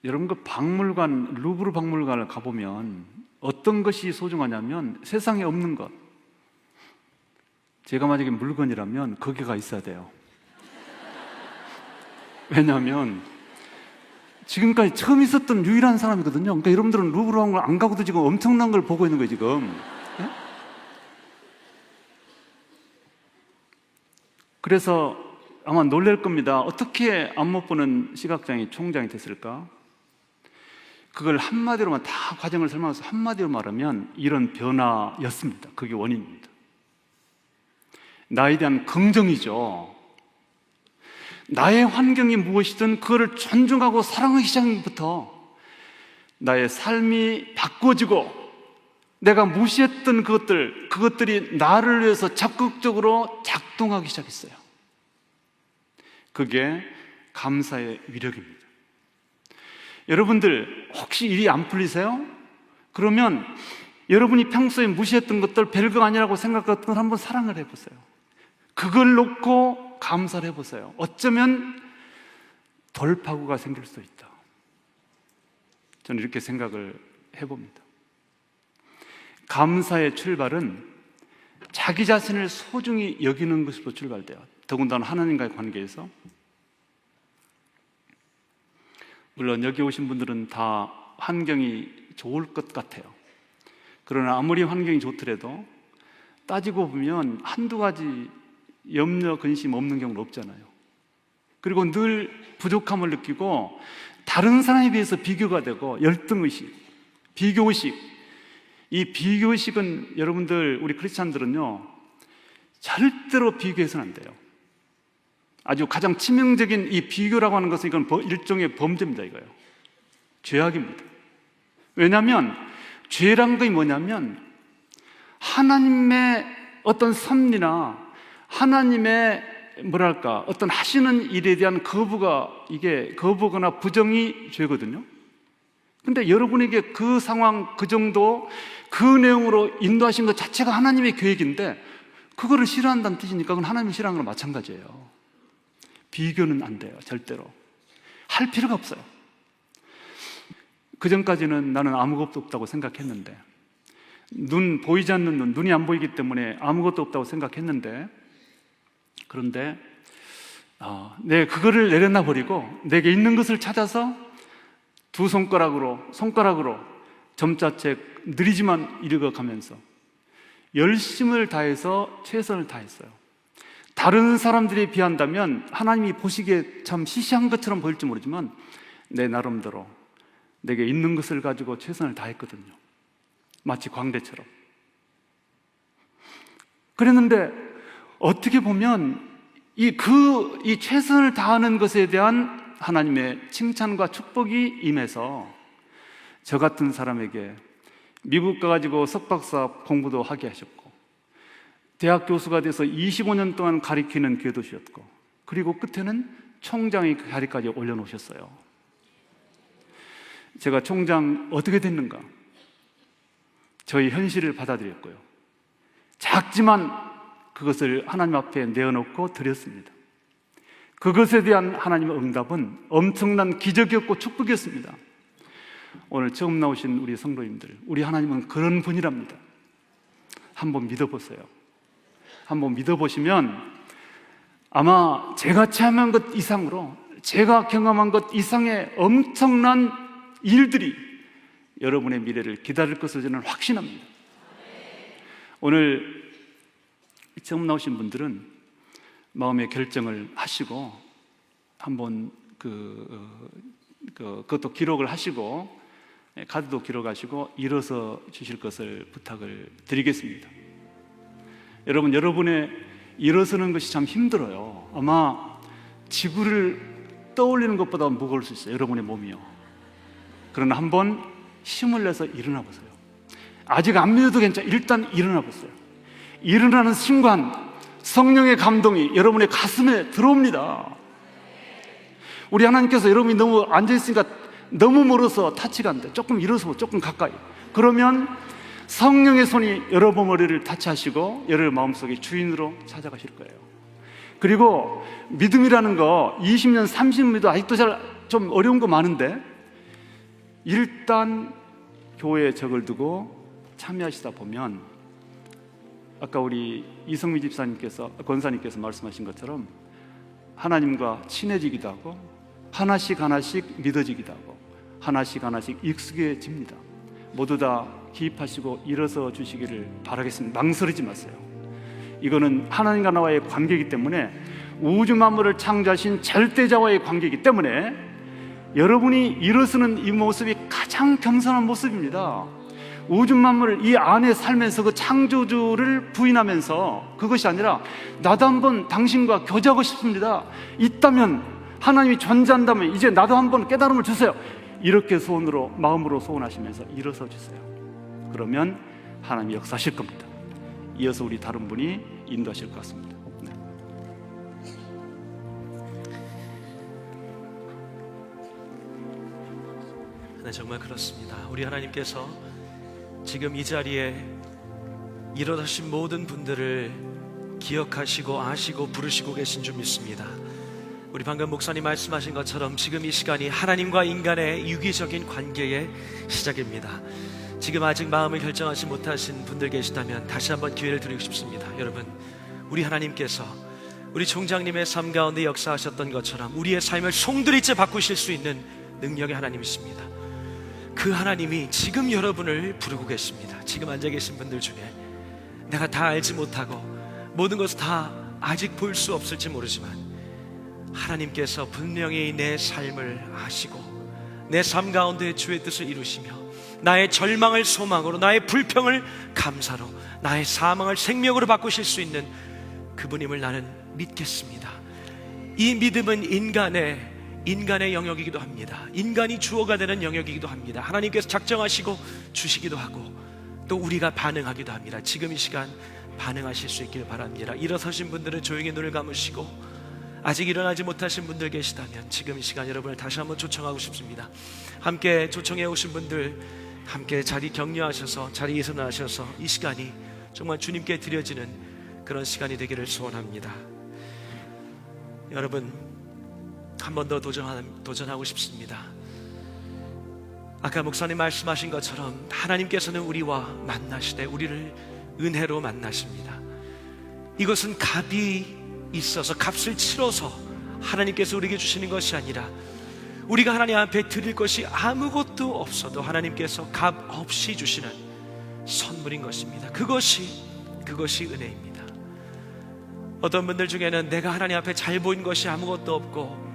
여러분 그 박물관, 루브르 박물관을 가보면 어떤 것이 소중하냐면 세상에 없는 것. 제가 만약에 물건이라면 거기가 있어야 돼요. 왜냐하면 지금까지 처음 있었던 유일한 사람이거든요. 그러니까 여러분들은 루브르 왕국을 안 가고도 지금 엄청난 걸 보고 있는 거예요, 지금. 예? 그래서 아마 놀랄 겁니다. 어떻게 안 못 보는 시각장애 총장이 됐을까? 그걸 한마디로만 다 과정을 설명해서 한마디로 말하면 이런 변화였습니다. 그게 원인입니다. 나에 대한 긍정이죠. 나의 환경이 무엇이든 그거를 존중하고 사랑하기 시작부터 나의 삶이 바꿔지고 내가 무시했던 그것들이 나를 위해서 적극적으로 작동하기 시작했어요. 그게 감사의 위력입니다. 여러분들 혹시 일이 안 풀리세요? 그러면 여러분이 평소에 무시했던 것들 별거 아니라고 생각했던 걸 한번 사랑을 해보세요. 그걸 놓고 감사를 해보세요. 어쩌면 돌파구가 생길 수 있다. 저는 이렇게 생각을 해봅니다. 감사의 출발은 자기 자신을 소중히 여기는 것으로 출발돼요. 더군다나 하나님과의 관계에서. 물론 여기 오신 분들은 다 환경이 좋을 것 같아요. 그러나 아무리 환경이 좋더라도 따지고 보면 한두 가지 염려, 근심 없는 경우는 없잖아요. 그리고 늘 부족함을 느끼고 다른 사람에 비해서 비교가 되고 열등의식, 비교의식. 이 비교의식은 여러분들, 우리 크리스찬들은요 절대로 비교해서는 안 돼요. 아주 가장 치명적인 이 비교라고 하는 것은 이건 일종의 범죄입니다. 이거요. 죄악입니다. 왜냐하면 죄란 게 뭐냐면 하나님의 어떤 섭리나 하나님의 뭐랄까 어떤 하시는 일에 대한 이게 거부거나 부정이 죄거든요. 근데 여러분에게 그 상황, 그 정도, 그 내용으로 인도하신 것 자체가 하나님의 계획인데 그거를 싫어한다는 뜻이니까 그건 하나님을 싫어하는 거랑 마찬가지예요. 비교는 안 돼요. 절대로. 할 필요가 없어요. 그전까지는 나는 아무것도 없다고 생각했는데 보이지 않는 눈이 안 보이기 때문에 아무것도 없다고 생각했는데 그런데 내 그거를 내려놔 버리고 내게 있는 것을 찾아서 두 손가락으로 점자책 느리지만 읽어가면서 열심을 다해서 최선을 다했어요. 다른 사람들에 비한다면 하나님이 보시기에 참 시시한 것처럼 보일지 모르지만 내 나름대로 내게 있는 것을 가지고 최선을 다했거든요. 마치 광대처럼. 그랬는데 어떻게 보면 이 최선을 다하는 것에 대한 하나님의 칭찬과 축복이 임해서 저 같은 사람에게 미국 가가지고 석박사 공부도 하게 하셨고 대학 교수가 돼서 25년 동안 가르치는 기회도 주셨고 그리고 끝에는 총장의 자리까지 올려놓으셨어요. 제가 총장 어떻게 됐는가? 저희 현실을 받아들였고요. 작지만 그것을 하나님 앞에 내어놓고 드렸습니다. 그것에 대한 하나님의 응답은 엄청난 기적이었고 축복이었습니다. 오늘 처음 나오신 우리 성도님들, 우리 하나님은 그런 분이랍니다. 한번 믿어보세요. 한번 믿어보시면 아마 제가 체험한 것 이상으로 제가 경험한 것 이상의 엄청난 일들이 여러분의 미래를 기다릴 것을 저는 확신합니다. 오늘 처음 나오신 분들은 마음의 결정을 하시고 한번 그것도 기록을 하시고 카드도 기록하시고 일어서 주실 것을 부탁을 드리겠습니다. 여러분, 여러분의 일어서는 것이 참 힘들어요. 아마 지구를 떠올리는 것보다 무거울 수 있어요. 여러분의 몸이요. 그러나 한번 힘을 내서 일어나 보세요. 아직 안 믿어도 괜찮아요. 일단 일어나 보세요. 일어나는 순간 성령의 감동이 여러분의 가슴에 들어옵니다. 우리 하나님께서 여러분이 너무 앉아있으니까 너무 멀어서 타치가 안 돼. 조금 일어서 조금 가까이. 그러면 성령의 손이 여러분 머리를 타치하시고 여러분 마음속에 주인으로 찾아가실 거예요. 그리고 믿음이라는 거 20년, 30년도 아직도 잘 좀 어려운 거 많은데 일단 교회에 적을 두고 참여하시다 보면 아까 우리 이성미 집사님께서 권사님께서 말씀하신 것처럼 하나님과 친해지기도 하고 하나씩 하나씩 믿어지기도 하고 하나씩 하나씩 익숙해집니다. 모두 다 기입하시고 일어서 주시기를 바라겠습니다. 망설이지 마세요. 이거는 하나님과 나와의 관계이기 때문에, 우주 만물을 창조하신 절대자와의 관계이기 때문에 여러분이 일어서는 이 모습이 가장 겸손한 모습입니다. 우주 만물을 이 안에 살면서 그 창조주를 부인하면서, 그것이 아니라 나도 한번 당신과 교제하고 싶습니다, 있다면, 하나님이 존재한다면 이제 나도 한번 깨달음을 주세요, 이렇게 마음으로 소원하시면서 일어서 주세요. 그러면 하나님이 역사하실 겁니다. 이어서 우리 다른 분이 인도하실 것 같습니다. 네, 정말 그렇습니다. 우리 하나님께서 지금 이 자리에 일어나신 모든 분들을 기억하시고 아시고 부르시고 계신 줄 믿습니다. 우리 방금 목사님 말씀하신 것처럼 지금 이 시간이 하나님과 인간의 유기적인 관계의 시작입니다. 지금 아직 마음을 결정하지 못하신 분들 계시다면 다시 한번 기회를 드리고 싶습니다. 여러분, 우리 하나님께서 우리 총장님의 삶 가운데 역사하셨던 것처럼 우리의 삶을 송두리째 바꾸실 수 있는 능력의 하나님이십니다. 그 하나님이 지금 여러분을 부르고 계십니다. 지금 앉아 계신 분들 중에 내가 다 알지 못하고 모든 것을 다 아직 볼 수 없을지 모르지만 하나님께서 분명히 내 삶을 아시고 내 삶 가운데 주의 뜻을 이루시며 나의 절망을 소망으로, 나의 불평을 감사로, 나의 사망을 생명으로 바꾸실 수 있는 그분임을 나는 믿겠습니다. 이 믿음은 인간의 영역이기도 합니다. 인간이 주어가 되는 영역이기도 합니다. 하나님께서 작정하시고 주시기도 하고 또 우리가 반응하기도 합니다. 지금 이 시간 반응하실 수 있길 바랍니다. 일어서신 분들은 조용히 눈을 감으시고, 아직 일어나지 못하신 분들 계시다면 지금 이 시간 여러분을 다시 한번 초청하고 싶습니다. 함께 초청해 오신 분들 함께 자리 격려하셔서 자리에 일어나셔서 이 시간이 정말 주님께 드려지는 그런 시간이 되기를 소원합니다. 여러분, 한 번 더 도전하고 싶습니다. 아까 목사님 말씀하신 것처럼 하나님께서는 우리와 만나시되 우리를 은혜로 만나십니다. 이것은 값이 있어서, 값을 치러서 하나님께서 우리에게 주시는 것이 아니라 우리가 하나님 앞에 드릴 것이 아무것도 없어도 하나님께서 값 없이 주시는 선물인 것입니다. 그것이 은혜입니다. 어떤 분들 중에는 내가 하나님 앞에 잘 보인 것이 아무것도 없고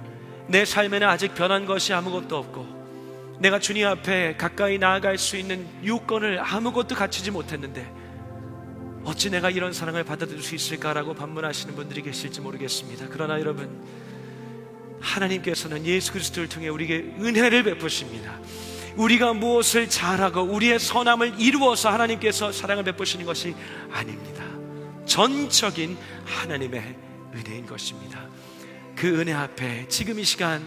내 삶에는 아직 변한 것이 아무것도 없고 내가 주님 앞에 가까이 나아갈 수 있는 요건을 아무것도 갖추지 못했는데 어찌 내가 이런 사랑을 받아들일 수 있을까라고 반문하시는 분들이 계실지 모르겠습니다. 그러나 여러분, 하나님께서는 예수 그리스도를 통해 우리에게 은혜를 베푸십니다. 우리가 무엇을 잘하고 우리의 선함을 이루어서 하나님께서 사랑을 베푸시는 것이 아닙니다. 전적인 하나님의 은혜인 것입니다. 그 은혜 앞에 지금 이 시간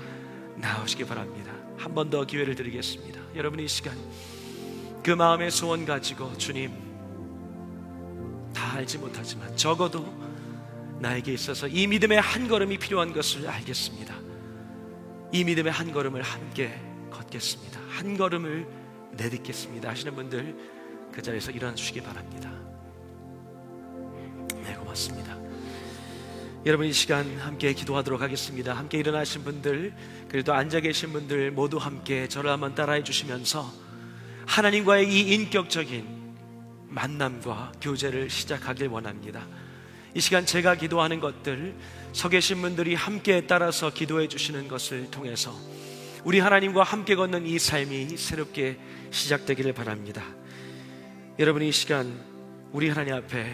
나오시기 바랍니다. 한 번 더 기회를 드리겠습니다. 여러분, 이 시간 그 마음의 소원 가지고 주님, 다 알지 못하지만 적어도 나에게 있어서 이 믿음의 한 걸음이 필요한 것을 알겠습니다. 이 믿음의 한 걸음을 함께 걷겠습니다. 한 걸음을 내딛겠습니다 하시는 분들 그 자리에서 일어나 주시기 바랍니다. 네, 고맙습니다. 여러분, 이 시간 함께 기도하도록 하겠습니다. 함께 일어나신 분들, 그래도 앉아 계신 분들 모두 함께 저를 한번 따라해 주시면서 하나님과의 이 인격적인 만남과 교제를 시작하길 원합니다. 이 시간 제가 기도하는 것들, 서 계신 분들이 함께 따라서 기도해 주시는 것을 통해서 우리 하나님과 함께 걷는 이 삶이 새롭게 시작되기를 바랍니다. 여러분, 이 시간 우리 하나님 앞에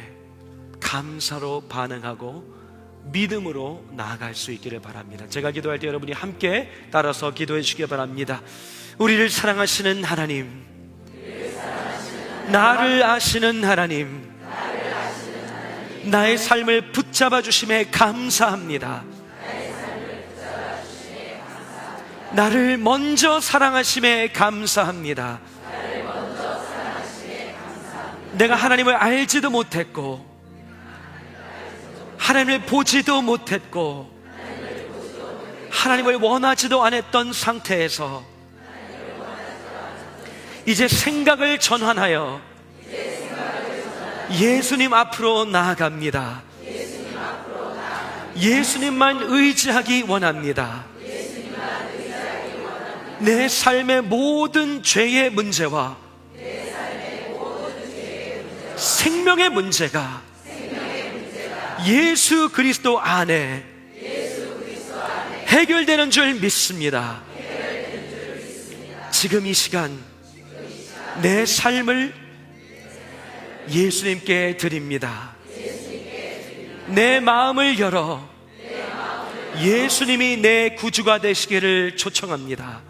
감사로 반응하고 믿음으로 나아갈 수 있기를 바랍니다. 제가 기도할 때 여러분이 함께 따라서 기도해 주시기 바랍니다. 우리를 사랑하시는 하나님, 나를 아시는 하나님, 나의 삶을 붙잡아 주심에 감사합니다. 나를 먼저 사랑하심에 감사합니다. 내가 하나님을 알지도 못했고 하나님을 보지도 못했고 하나님을 원하지도 않았던 상태에서 이제 생각을 전환하여 예수님 앞으로 나아갑니다. 예수님만 의지하기 원합니다. 내 삶의 모든 죄의 문제와 생명의 문제가 예수 그리스도 안에 해결되는 줄 믿습니다. 지금 이 시간 내 삶을 예수님께 드립니다. 내 마음을 열어 예수님이 내 구주가 되시기를 초청합니다.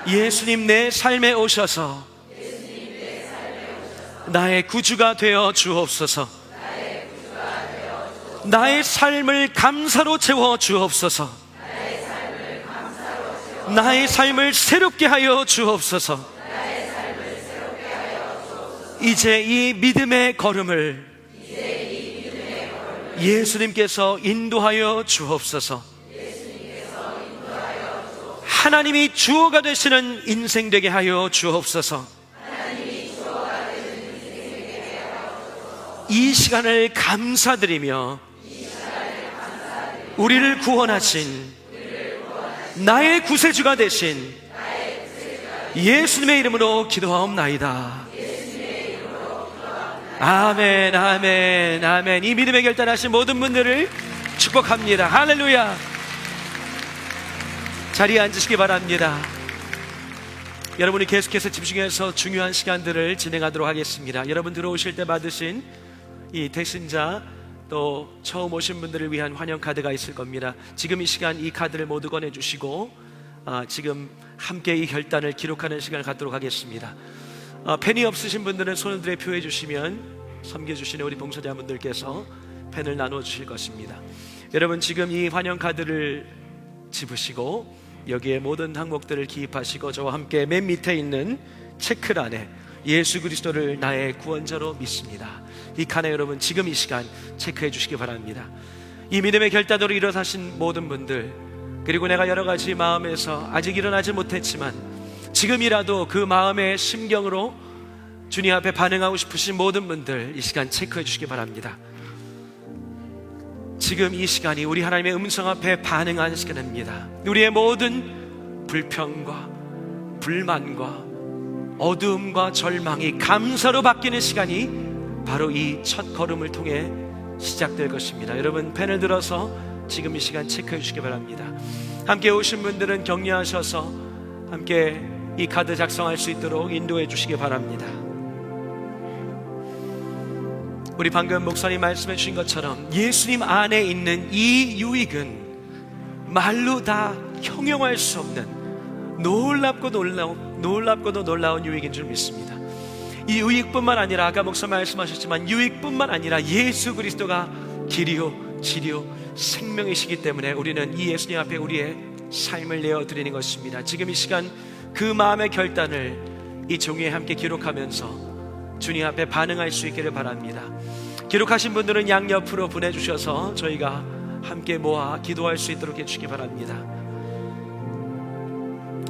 예수님 내 삶에 오셔서 나의 구주가 되어 주옵소서. 나의 삶을 감사로 채워 주옵소서. 나의 삶을 새롭게 하여 주옵소서. 이제 이 믿음의 걸음을 예수님께서 인도하여 주옵소서. 하나님이 주어가 되시는 인생 되게 하여 주옵소서. 이 시간을 감사드리며 우리를 구원하신 나의 구세주가 되신 예수님의 이름으로 기도하옵나이다. 아멘, 아멘, 아멘. 이 믿음의 결단하신 모든 분들을 축복합니다. 할렐루야. 자리에 앉으시기 바랍니다. 여러분이 계속해서 집중해서 중요한 시간들을 진행하도록 하겠습니다. 여러분 들어오실 때 받으신 이 대신자 또 처음 오신 분들을 위한 환영 카드가 있을 겁니다. 지금 이 시간 이 카드를 모두 꺼내주시고 지금 함께 이 결단을 기록하는 시간을 갖도록 하겠습니다. 펜이 없으신 분들은 손을 들어 표해 주시면 섬겨주시는 우리 봉사자분들께서 펜을 나눠 주실 것입니다. 여러분 지금 이 환영 카드를 집으시고 여기에 모든 항목들을 기입하시고 저와 함께 맨 밑에 있는 체크란에 예수 그리스도를 나의 구원자로 믿습니다. 이 칸에 여러분 지금 이 시간 체크해 주시기 바랍니다. 이 믿음의 결단으로 일어나신 모든 분들, 그리고 내가 여러 가지 마음에서 아직 일어나지 못했지만 지금이라도 그 마음의 심경으로 주님 앞에 반응하고 싶으신 모든 분들 이 시간 체크해 주시기 바랍니다. 지금 이 시간이 우리 하나님의 음성 앞에 반응하는 시간입니다. 우리의 모든 불평과 불만과 어두움과 절망이 감사로 바뀌는 시간이 바로 이 첫 걸음을 통해 시작될 것입니다. 여러분 펜을 들어서 지금 이 시간 체크해 주시기 바랍니다. 함께 오신 분들은 격려하셔서 함께 이 카드 작성할 수 있도록 인도해 주시기 바랍니다. 우리 방금 목사님 말씀해 주신 것처럼 예수님 안에 있는 이 유익은 말로 다 형용할 수 없는 놀랍고도 놀라운 유익인 줄 믿습니다. 이 유익뿐만 아니라 아까 목사 말씀하셨지만 유익뿐만 아니라 예수 그리스도가 길이요 진리요 생명이시기 때문에 우리는 이 예수님 앞에 우리의 삶을 내어드리는 것입니다. 지금 이 시간 그 마음의 결단을 이 종이에 함께 기록하면서 주님 앞에 반응할 수 있기를 바랍니다. 기록하신 분들은 양옆으로 보내주셔서 저희가 함께 모아 기도할 수 있도록 해주시기 바랍니다.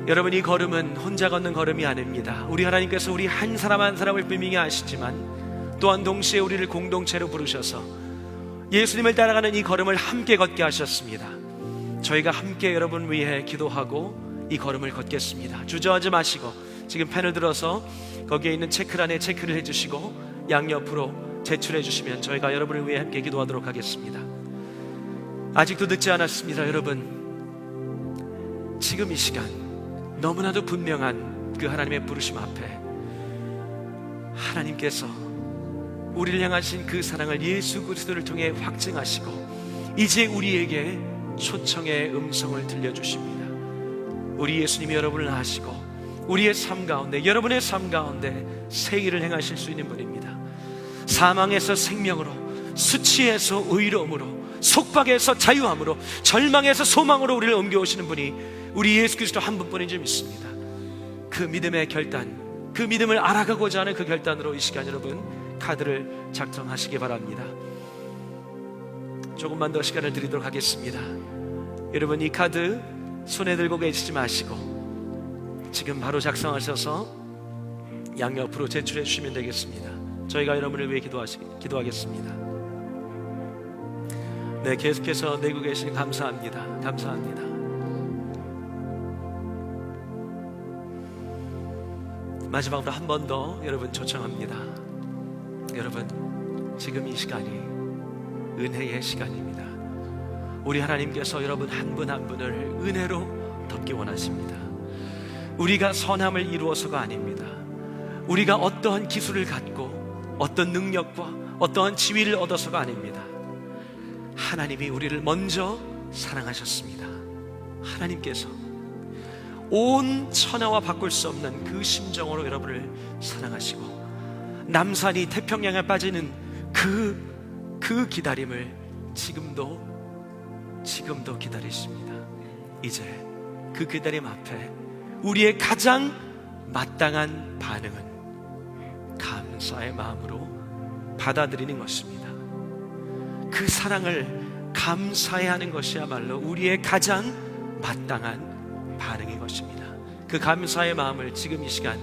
여러분 이 걸음은 혼자 걷는 걸음이 아닙니다. 우리 하나님께서 우리 한 사람 한 사람을 분명히 아시지만 또한 동시에 우리를 공동체로 부르셔서 예수님을 따라가는 이 걸음을 함께 걷게 하셨습니다. 저희가 함께 여러분 위해 기도하고 이 걸음을 걷겠습니다. 주저하지 마시고 지금 펜을 들어서 거기에 있는 체크란에 체크를 해주시고 양옆으로 제출해 주시면 저희가 여러분을 위해 함께 기도하도록 하겠습니다. 아직도 늦지 않았습니다. 여러분 지금 이 시간 너무나도 분명한 그 하나님의 부르심 앞에 하나님께서 우리를 향하신 그 사랑을 예수 그리스도를 통해 확증하시고 이제 우리에게 초청의 음성을 들려주십니다. 우리 예수님이 여러분을 아시고 우리의 삶 가운데 여러분의 삶 가운데 새 일을 행하실 수 있는 분입니다. 사망에서 생명으로, 수치에서 의로움으로, 속박에서 자유함으로, 절망에서 소망으로 우리를 옮겨오시는 분이 우리 예수 그리스도 한 분뿐인 줄 믿습니다. 그 믿음의 결단, 그 믿음을 알아가고자 하는 그 결단으로 이 시간 여러분 카드를 작성하시기 바랍니다. 조금만 더 시간을 드리도록 하겠습니다. 여러분 이 카드 손에 들고 계시지 마시고 지금 바로 작성하셔서 양옆으로 제출해 주시면 되겠습니다. 저희가 여러분을 위해 기도하겠습니다. 네, 계속해서 내고 계시니 감사합니다. 감사합니다. 마지막으로 한 번 더 여러분 초청합니다. 여러분, 지금 이 시간이 은혜의 시간입니다. 우리 하나님께서 여러분 한 분 한 분을 은혜로 덮기 원하십니다. 우리가 선함을 이루어서가 아닙니다. 우리가 어떠한 기술을 갖고 어떤 능력과 어떠한 지위를 얻어서가 아닙니다. 하나님이 우리를 먼저 사랑하셨습니다. 하나님께서 온 천하와 바꿀 수 없는 그 심정으로 여러분을 사랑하시고 남산이 태평양에 빠지는 그 기다림을 지금도 기다리십니다. 이제 그 기다림 앞에 우리의 가장 마땅한 반응은 감사의 마음으로 받아들이는 것입니다. 그 사랑을 감사해야 하는 것이야말로 우리의 가장 마땅한 반응인 것입니다. 그 감사의 마음을 지금 이 시간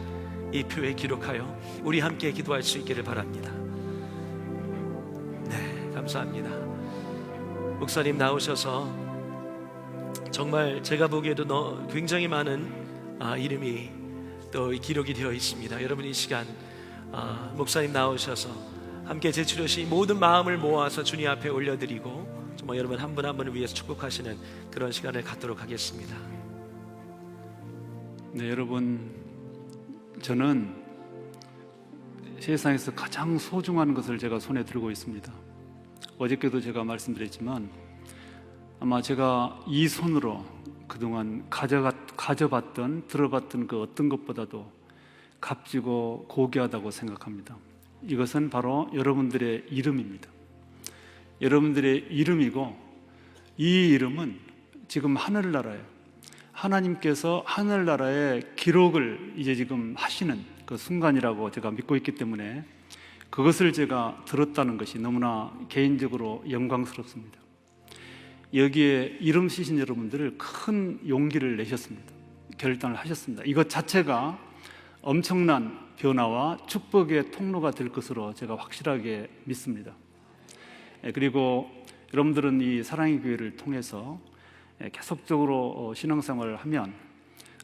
이 표에 기록하여 우리 함께 기도할 수 있기를 바랍니다. 네, 감사합니다. 목사님 나오셔서 정말 제가 보기에도 굉장히 많은 이름이 또 기록이 되어 있습니다. 여러분, 이 시간 목사님 나오셔서 함께 제출하신 모든 마음을 모아서 주님 앞에 올려드리고 정말 여러분 한 분 한 분을 위해서 축복하시는 그런 시간을 갖도록 하겠습니다. 네, 여러분, 저는 세상에서 가장 소중한 것을 제가 손에 들고 있습니다. 어저께도 제가 말씀드렸지만 아마 제가 이 손으로 그동안 가져봤던 들어봤던 그 어떤 것보다도 값지고 고귀하다고 생각합니다. 이것은 바로 여러분들의 이름입니다. 여러분들의 이름이고, 이 이름은 지금 하늘나라예요. 하나님께서 하늘나라의 기록을 이제 지금 하시는 그 순간이라고 제가 믿고 있기 때문에 그것을 제가 들었다는 것이 너무나 개인적으로 영광스럽습니다. 여기에 이름 쓰신 여러분들을 큰 용기를 내셨습니다. 결단을 하셨습니다. 이것 자체가 엄청난 변화와 축복의 통로가 될 것으로 제가 확실하게 믿습니다. 그리고 여러분들은 이 사랑의 교회를 통해서 계속적으로 신앙생활을 하면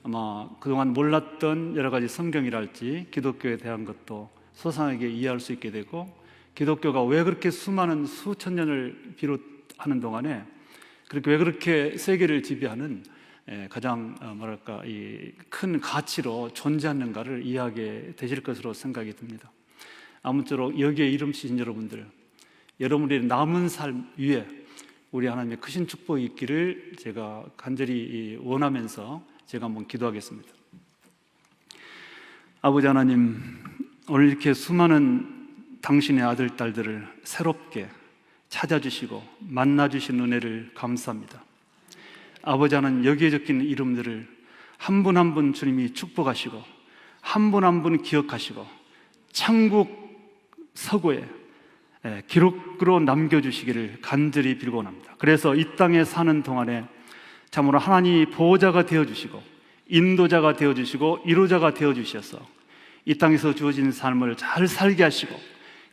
아마 그동안 몰랐던 여러 가지 성경이랄지 기독교에 대한 것도 소상하게 이해할 수 있게 되고, 기독교가 왜 그렇게 수많은 수천 년을 비롯하는 동안에 왜 그렇게 세계를 지배하는 가장 이 큰 가치로 존재하는가를 이해하게 되실 것으로 생각이 듭니다. 아무쪼록 여기에 이름 쓰신 여러분들, 여러분들의 남은 삶 위에 우리 하나님의 크신 축복이 있기를 제가 간절히 원하면서 제가 한번 기도하겠습니다. 아버지 하나님, 오늘 이렇게 수많은 당신의 아들, 딸들을 새롭게 찾아주시고 만나주신 은혜를 감사합니다. 아버지 하나님, 여기에 적힌 이름들을 한 분 한 분 주님이 축복하시고 한 분 한 분 기억하시고 천국 서고에 기록으로 남겨주시기를 간절히 빌고 원합니다. 그래서 이 땅에 사는 동안에 참으로 하나님이 보호자가 되어주시고 인도자가 되어주시고 이루자가 되어주셔서 이 땅에서 주어진 삶을 잘 살게 하시고,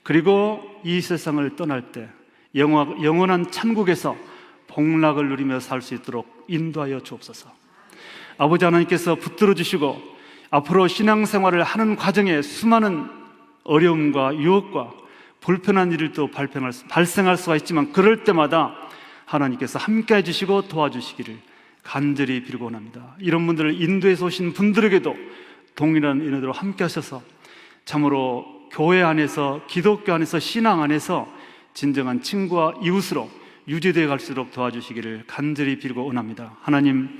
그리고 이 세상을 떠날 때 영원한 천국에서 복락을 누리며 살 수 있도록 인도하여 주옵소서. 아버지 하나님께서 붙들어 주시고 앞으로 신앙생활을 하는 과정에 수많은 어려움과 유혹과 불편한 일을 또 발생할 수가 있지만, 그럴 때마다 하나님께서 함께 해주시고 도와주시기를 간절히 빌고 원합니다. 이런 분들을 인도해서 오신 분들에게도 동일한 인도로 함께 하셔서 참으로 교회 안에서, 기독교 안에서, 신앙 안에서 진정한 친구와 이웃으로 유지되어 갈수록 도와주시기를 간절히 빌고 원합니다. 하나님,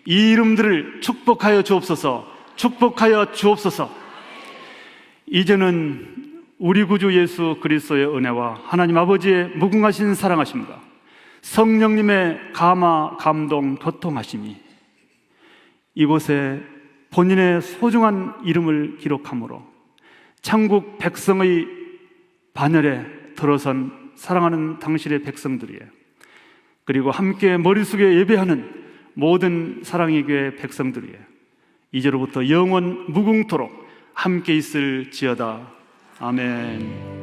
이 이름들을 축복하여 주옵소서. 축복하여 주옵소서. 이제는 우리 구주 예수 그리스도의 은혜와 하나님 아버지의 무궁하신 사랑하심과 성령님의 감화, 감동, 교통하심이 이곳에 본인의 소중한 이름을 기록함으로 천국 백성의 반열에 들어선 사랑하는 당신의 백성들이에요. 그리고 함께 머리 숙여 예배하는 모든 사랑의 교회 백성들이에요. 이제로부터 영원 무궁토록 함께 있을지어다. 아멘.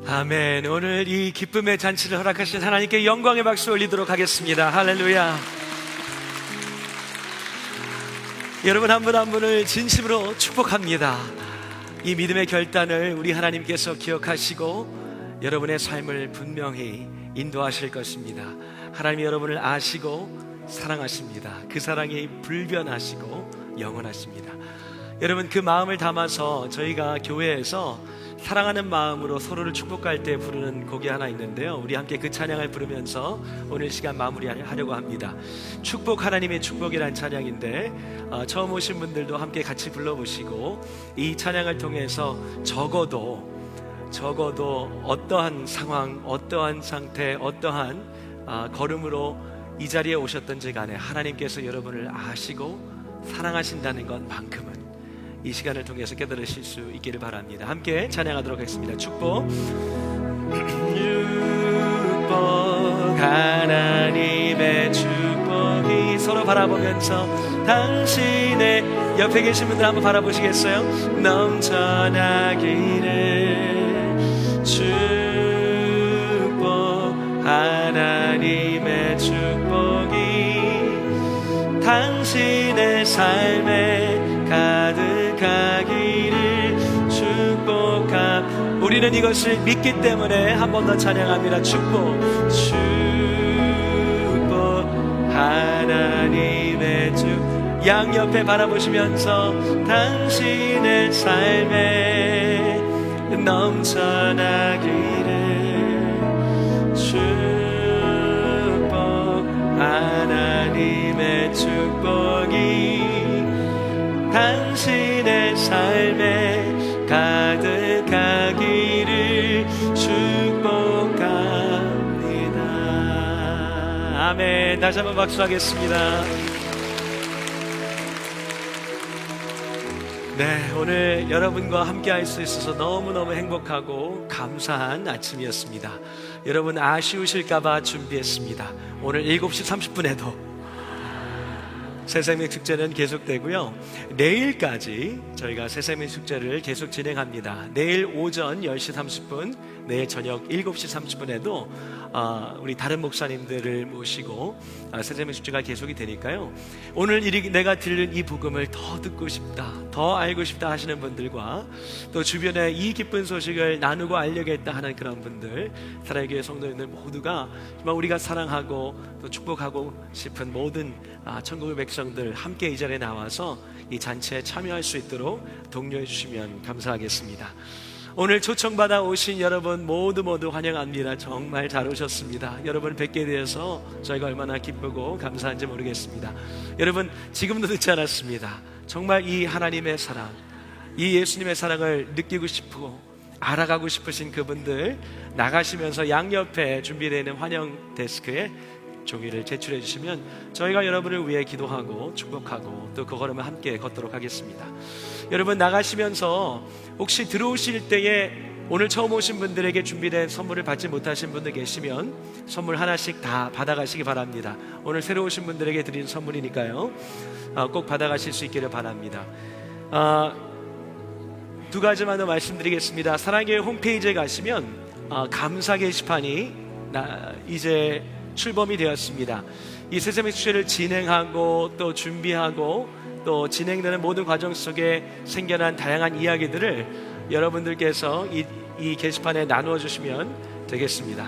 아멘. 오늘 이 기쁨의 잔치를 허락하신 하나님께 영광의 박수 올리도록 하겠습니다. 할렐루야. 여러분 한 분 한 분을 진심으로 축복합니다. 이 믿음의 결단을 우리 하나님께서 기억하시고 여러분의 삶을 분명히 인도하실 것입니다. 하나님이 여러분을 아시고 사랑하십니다. 그 사랑이 불변하시고 영원하십니다. 여러분 그 마음을 담아서 저희가 교회에서 사랑하는 마음으로 서로를 축복할 때 부르는 곡이 하나 있는데요, 우리 함께 그 찬양을 부르면서 오늘 시간 마무리하려고 합니다. 축복, 하나님의 축복이란 찬양인데 처음 오신 분들도 함께 같이 불러보시고 이 찬양을 통해서 적어도 어떠한 상황, 어떠한 상태, 어떠한 걸음으로 이 자리에 오셨던지 간에 하나님께서 여러분을 아시고 사랑하신다는 것만큼은 이 시간을 통해서 깨달으실 수 있기를 바랍니다. 함께 찬양하도록 하겠습니다. 축복, 축복, 하나님의 축복이 서로 바라보면서 당신의 옆에 계신 분들 한번 바라보시겠어요? 넘쳐나기를 축복, 하나님의 축복이 당신의 삶에 가득하기를 축복함. 우리는 이것을 믿기 때문에 한 번 더 찬양합니다. 축복, 축복, 하나님의 축복. 양옆에 바라보시면서 당신의 삶에 넘쳐나기를 축복, 하나님의 축복이 당신의 삶에 가득하기를 축복합니다. 아멘. 다시 한번 박수하겠습니다. 네, 오늘 여러분과 함께 할 수 있어서 너무너무 행복하고 감사한 아침이었습니다. 여러분 아쉬우실까봐 준비했습니다. 오늘 7시 30분에도 새생명 축제는 계속되고요, 내일까지 저희가 새생명 축제를 계속 진행합니다. 내일 오전 10시 30분, 내일 저녁 7시 30분에도 우리 다른 목사님들을 모시고 새생명 축제가 계속이 되니까요, 오늘 내가 들은 이 복음을 더 듣고 싶다, 더 알고 싶다 하시는 분들과 또 주변에 이 기쁜 소식을 나누고 알려야겠다 하는 그런 분들, 사랑의 교회 성도님들 모두가 정말 우리가 사랑하고 또 축복하고 싶은 모든 천국의 백성들 함께 이 자리에 나와서 이 잔치에 참여할 수 있도록 독려해 주시면 감사하겠습니다. 오늘 초청받아 오신 여러분 모두 환영합니다. 정말 잘 오셨습니다. 여러분 뵙게 되어서 저희가 얼마나 기쁘고 감사한지 모르겠습니다. 여러분 지금도 늦지 않았습니다. 정말 이 하나님의 사랑, 이 예수님의 사랑을 느끼고 싶고 알아가고 싶으신 그분들 나가시면서 양옆에 준비되어 있는 환영 데스크에 종이를 제출해 주시면 저희가 여러분을 위해 기도하고 축복하고 또 그 걸음을 함께 걷도록 하겠습니다. 여러분 나가시면서 혹시 들어오실 때에 오늘 처음 오신 분들에게 준비된 선물을 받지 못하신 분들 계시면 선물 하나씩 다 받아가시기 바랍니다. 오늘 새로 오신 분들에게 드린 선물이니까요, 꼭 받아가실 수 있기를 바랍니다. 두 가지만 더 말씀드리겠습니다. 사랑교회 홈페이지에 가시면 감사 게시판이 이제 출범이 되었습니다. 이 새생명 축제를 진행하고 또 준비하고 또 진행되는 모든 과정 속에 생겨난 다양한 이야기들을 여러분들께서 이 게시판에 나누어 주시면 되겠습니다.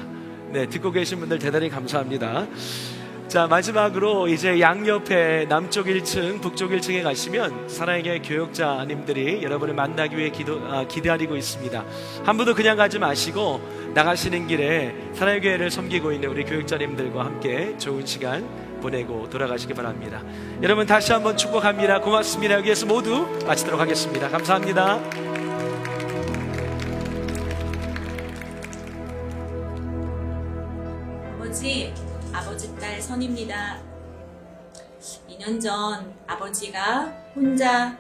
네, 듣고 계신 분들 대단히 감사합니다. 자, 마지막으로 이제 양옆에 남쪽 1층, 북쪽 1층에 가시면 사랑의 교역자님들이 여러분을 만나기 위해 기다리고 있습니다. 한 분도 그냥 가지 마시고 나가시는 길에 사랑의 교회를 섬기고 있는 우리 교역자님들과 함께 좋은 시간 보내고 돌아가시기 바랍니다. 여러분 다시 한번 축복합니다. 고맙습니다. 여기에서 모두 마치도록 하겠습니다. 감사합니다. 아버지 딸 선입니다. 2년 전 아버지가 혼자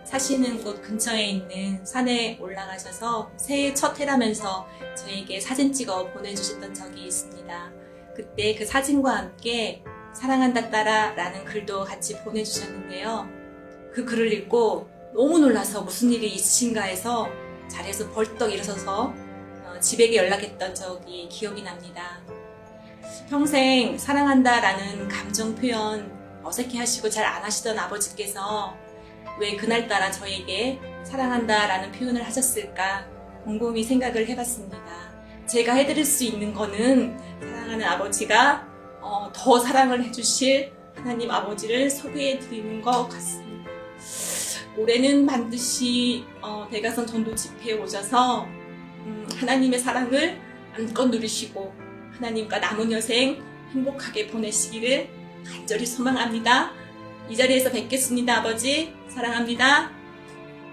사시는 곳 근처에 있는 산에 올라가셔서 새해 첫 해라면서 저에게 사진 찍어 보내주셨던 적이 있습니다. 그때 그 사진과 함께 사랑한다 딸아 라는 글도 같이 보내주셨는데요. 그 글을 읽고 너무 놀라서 무슨 일이 있으신가 해서 자리에서 벌떡 일어서서 집에게 연락했던 적이 기억이 납니다. 평생 사랑한다라는 감정 표현 어색해 하시고 잘 안 하시던 아버지께서 왜 그날따라 저에게 사랑한다라는 표현을 하셨을까 곰곰이 생각을 해봤습니다. 제가 해드릴 수 있는 거는 사랑하는 아버지가 더 사랑을 해주실 하나님 아버지를 소개해 드리는 것 같습니다. 올해는 반드시 대가선 전도 집회에 오셔서 하나님의 사랑을 안껏 누리시고 하나님과 남은 여생 행복하게 보내시기를 간절히 소망합니다. 이 자리에서 뵙겠습니다. 아버지 사랑합니다.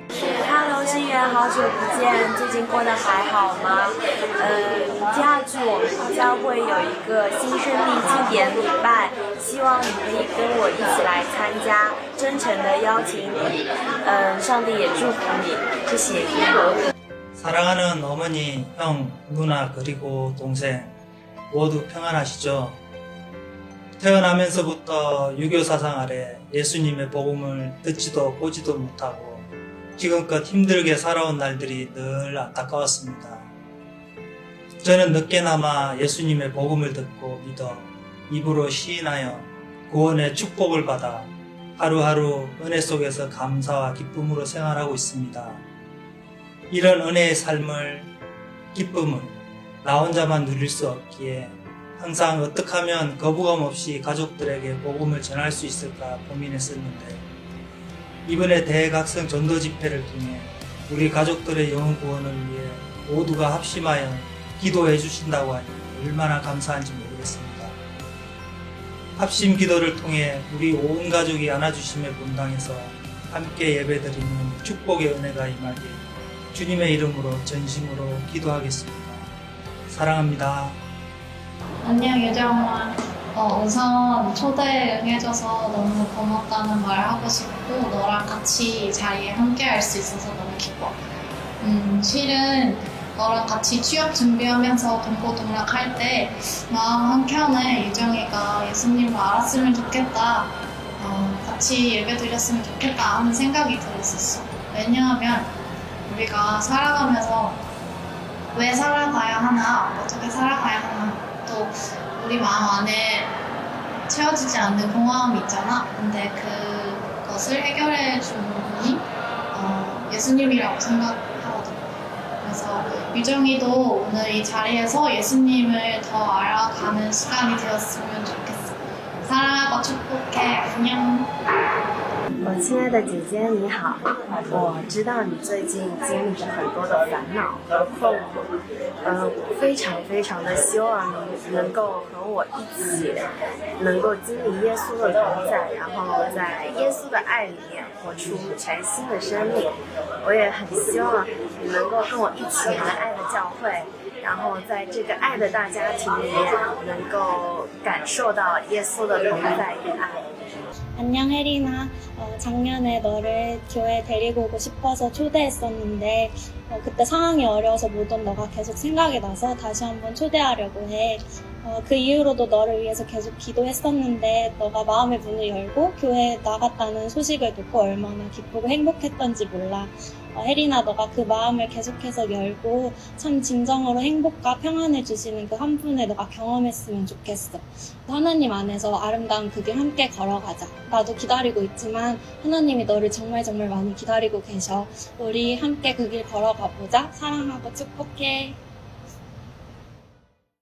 Hello， 新源，好久不见，最近过得还好吗？接下去我们将会有一个新生命庆典礼拜，希望你可以跟我一起来参加，真诚的邀请你。上帝也祝福你，谢谢。 사랑하는 어머니, 형, 누나 그리고 동생 모두 평안하시죠? 태어나면서부터 유교 사상 아래 예수님의 복음을 듣지도 보지도 못하고 지금껏 힘들게 살아온 날들이 늘 안타까웠습니다. 저는 늦게나마 예수님의 복음을 듣고 믿어 입으로 시인하여 구원의 축복을 받아 하루하루 은혜 속에서 감사와 기쁨으로 생활하고 있습니다. 이런 은혜의 삶을, 기쁨을 나 혼자만 누릴 수 없기에 항상 어떻게 하면 거부감 없이 가족들에게 복음을 전할 수 있을까 고민했었는데 이번에 대각성 전도 집회를 통해 우리 가족들의 영혼 구원을 위해 모두가 합심하여 기도해 주신다고 하니 얼마나 감사한지 모르겠습니다. 합심 기도를 통해 우리 온 가족이 안아주심에 분당해서 함께 예배드리는 축복의 은혜가 임하길 주님의 이름으로 전심으로 기도하겠습니다. 사랑합니다. 안녕 유정아. 우선 초대에 응해줘서 너무 고맙다는 말 하고 싶고 너랑 같이 이 자리에 함께 할 수 있어서 너무 기뻐. 실은 너랑 같이 취업 준비하면서 동고동락할 때 마음 한켠에 유정이가 예수님을 알았으면 좋겠다, 같이 예배 드렸으면 좋겠다 하는 생각이 들었었어. 왜냐하면 우리가 살아가면서 왜 살아가야 하나, 어떻게 살아가야 하나, 또 우리 마음 안에 채워지지 않는 공허함이 있잖아. 근데 그것을 해결해 주는 분이 예수님이라고 생각하거든. 그래서 유정이도 오늘 이 자리에서 예수님을 더 알아가는 시간이 되었으면 좋겠어. 사랑하고 축복해. 안녕. 亲爱的姐姐你好，我知道你最近经历着很多的烦恼和困惑，我非常的希望你能够和我一起，能够经历耶稣的同在，然后在耶稣的爱里面活出全新的生命。我也很希望你能够跟我一起来爱的教会，然后在这个爱的大家庭里面能够感受到耶稣的同在与爱。 안녕 혜린아. 작년에 너를 교회에 데리고 오고 싶어서 초대했었는데 그때 상황이 어려워서 못 온 너가 계속 생각이 나서 다시 한번 초대하려고 해. 그 이후로도 너를 위해서 계속 기도했었는데 너가 마음의 문을 열고 교회에 나갔다는 소식을 듣고 얼마나 기쁘고 행복했던지 몰라. 혜린아, 너가 그 마음을 계속해서 열고 참 진정으로 행복과 평안을 주시는 그 한 분을 너가 경험했으면 좋겠어. 하나님 안에서 아름다운 그 길 함께 걸어가자. 나도 기다리고 있지만 하나님이 너를 정말 많이 기다리고 계셔. 우리 함께 그 길 걸어가 보자. 사랑하고 축복해.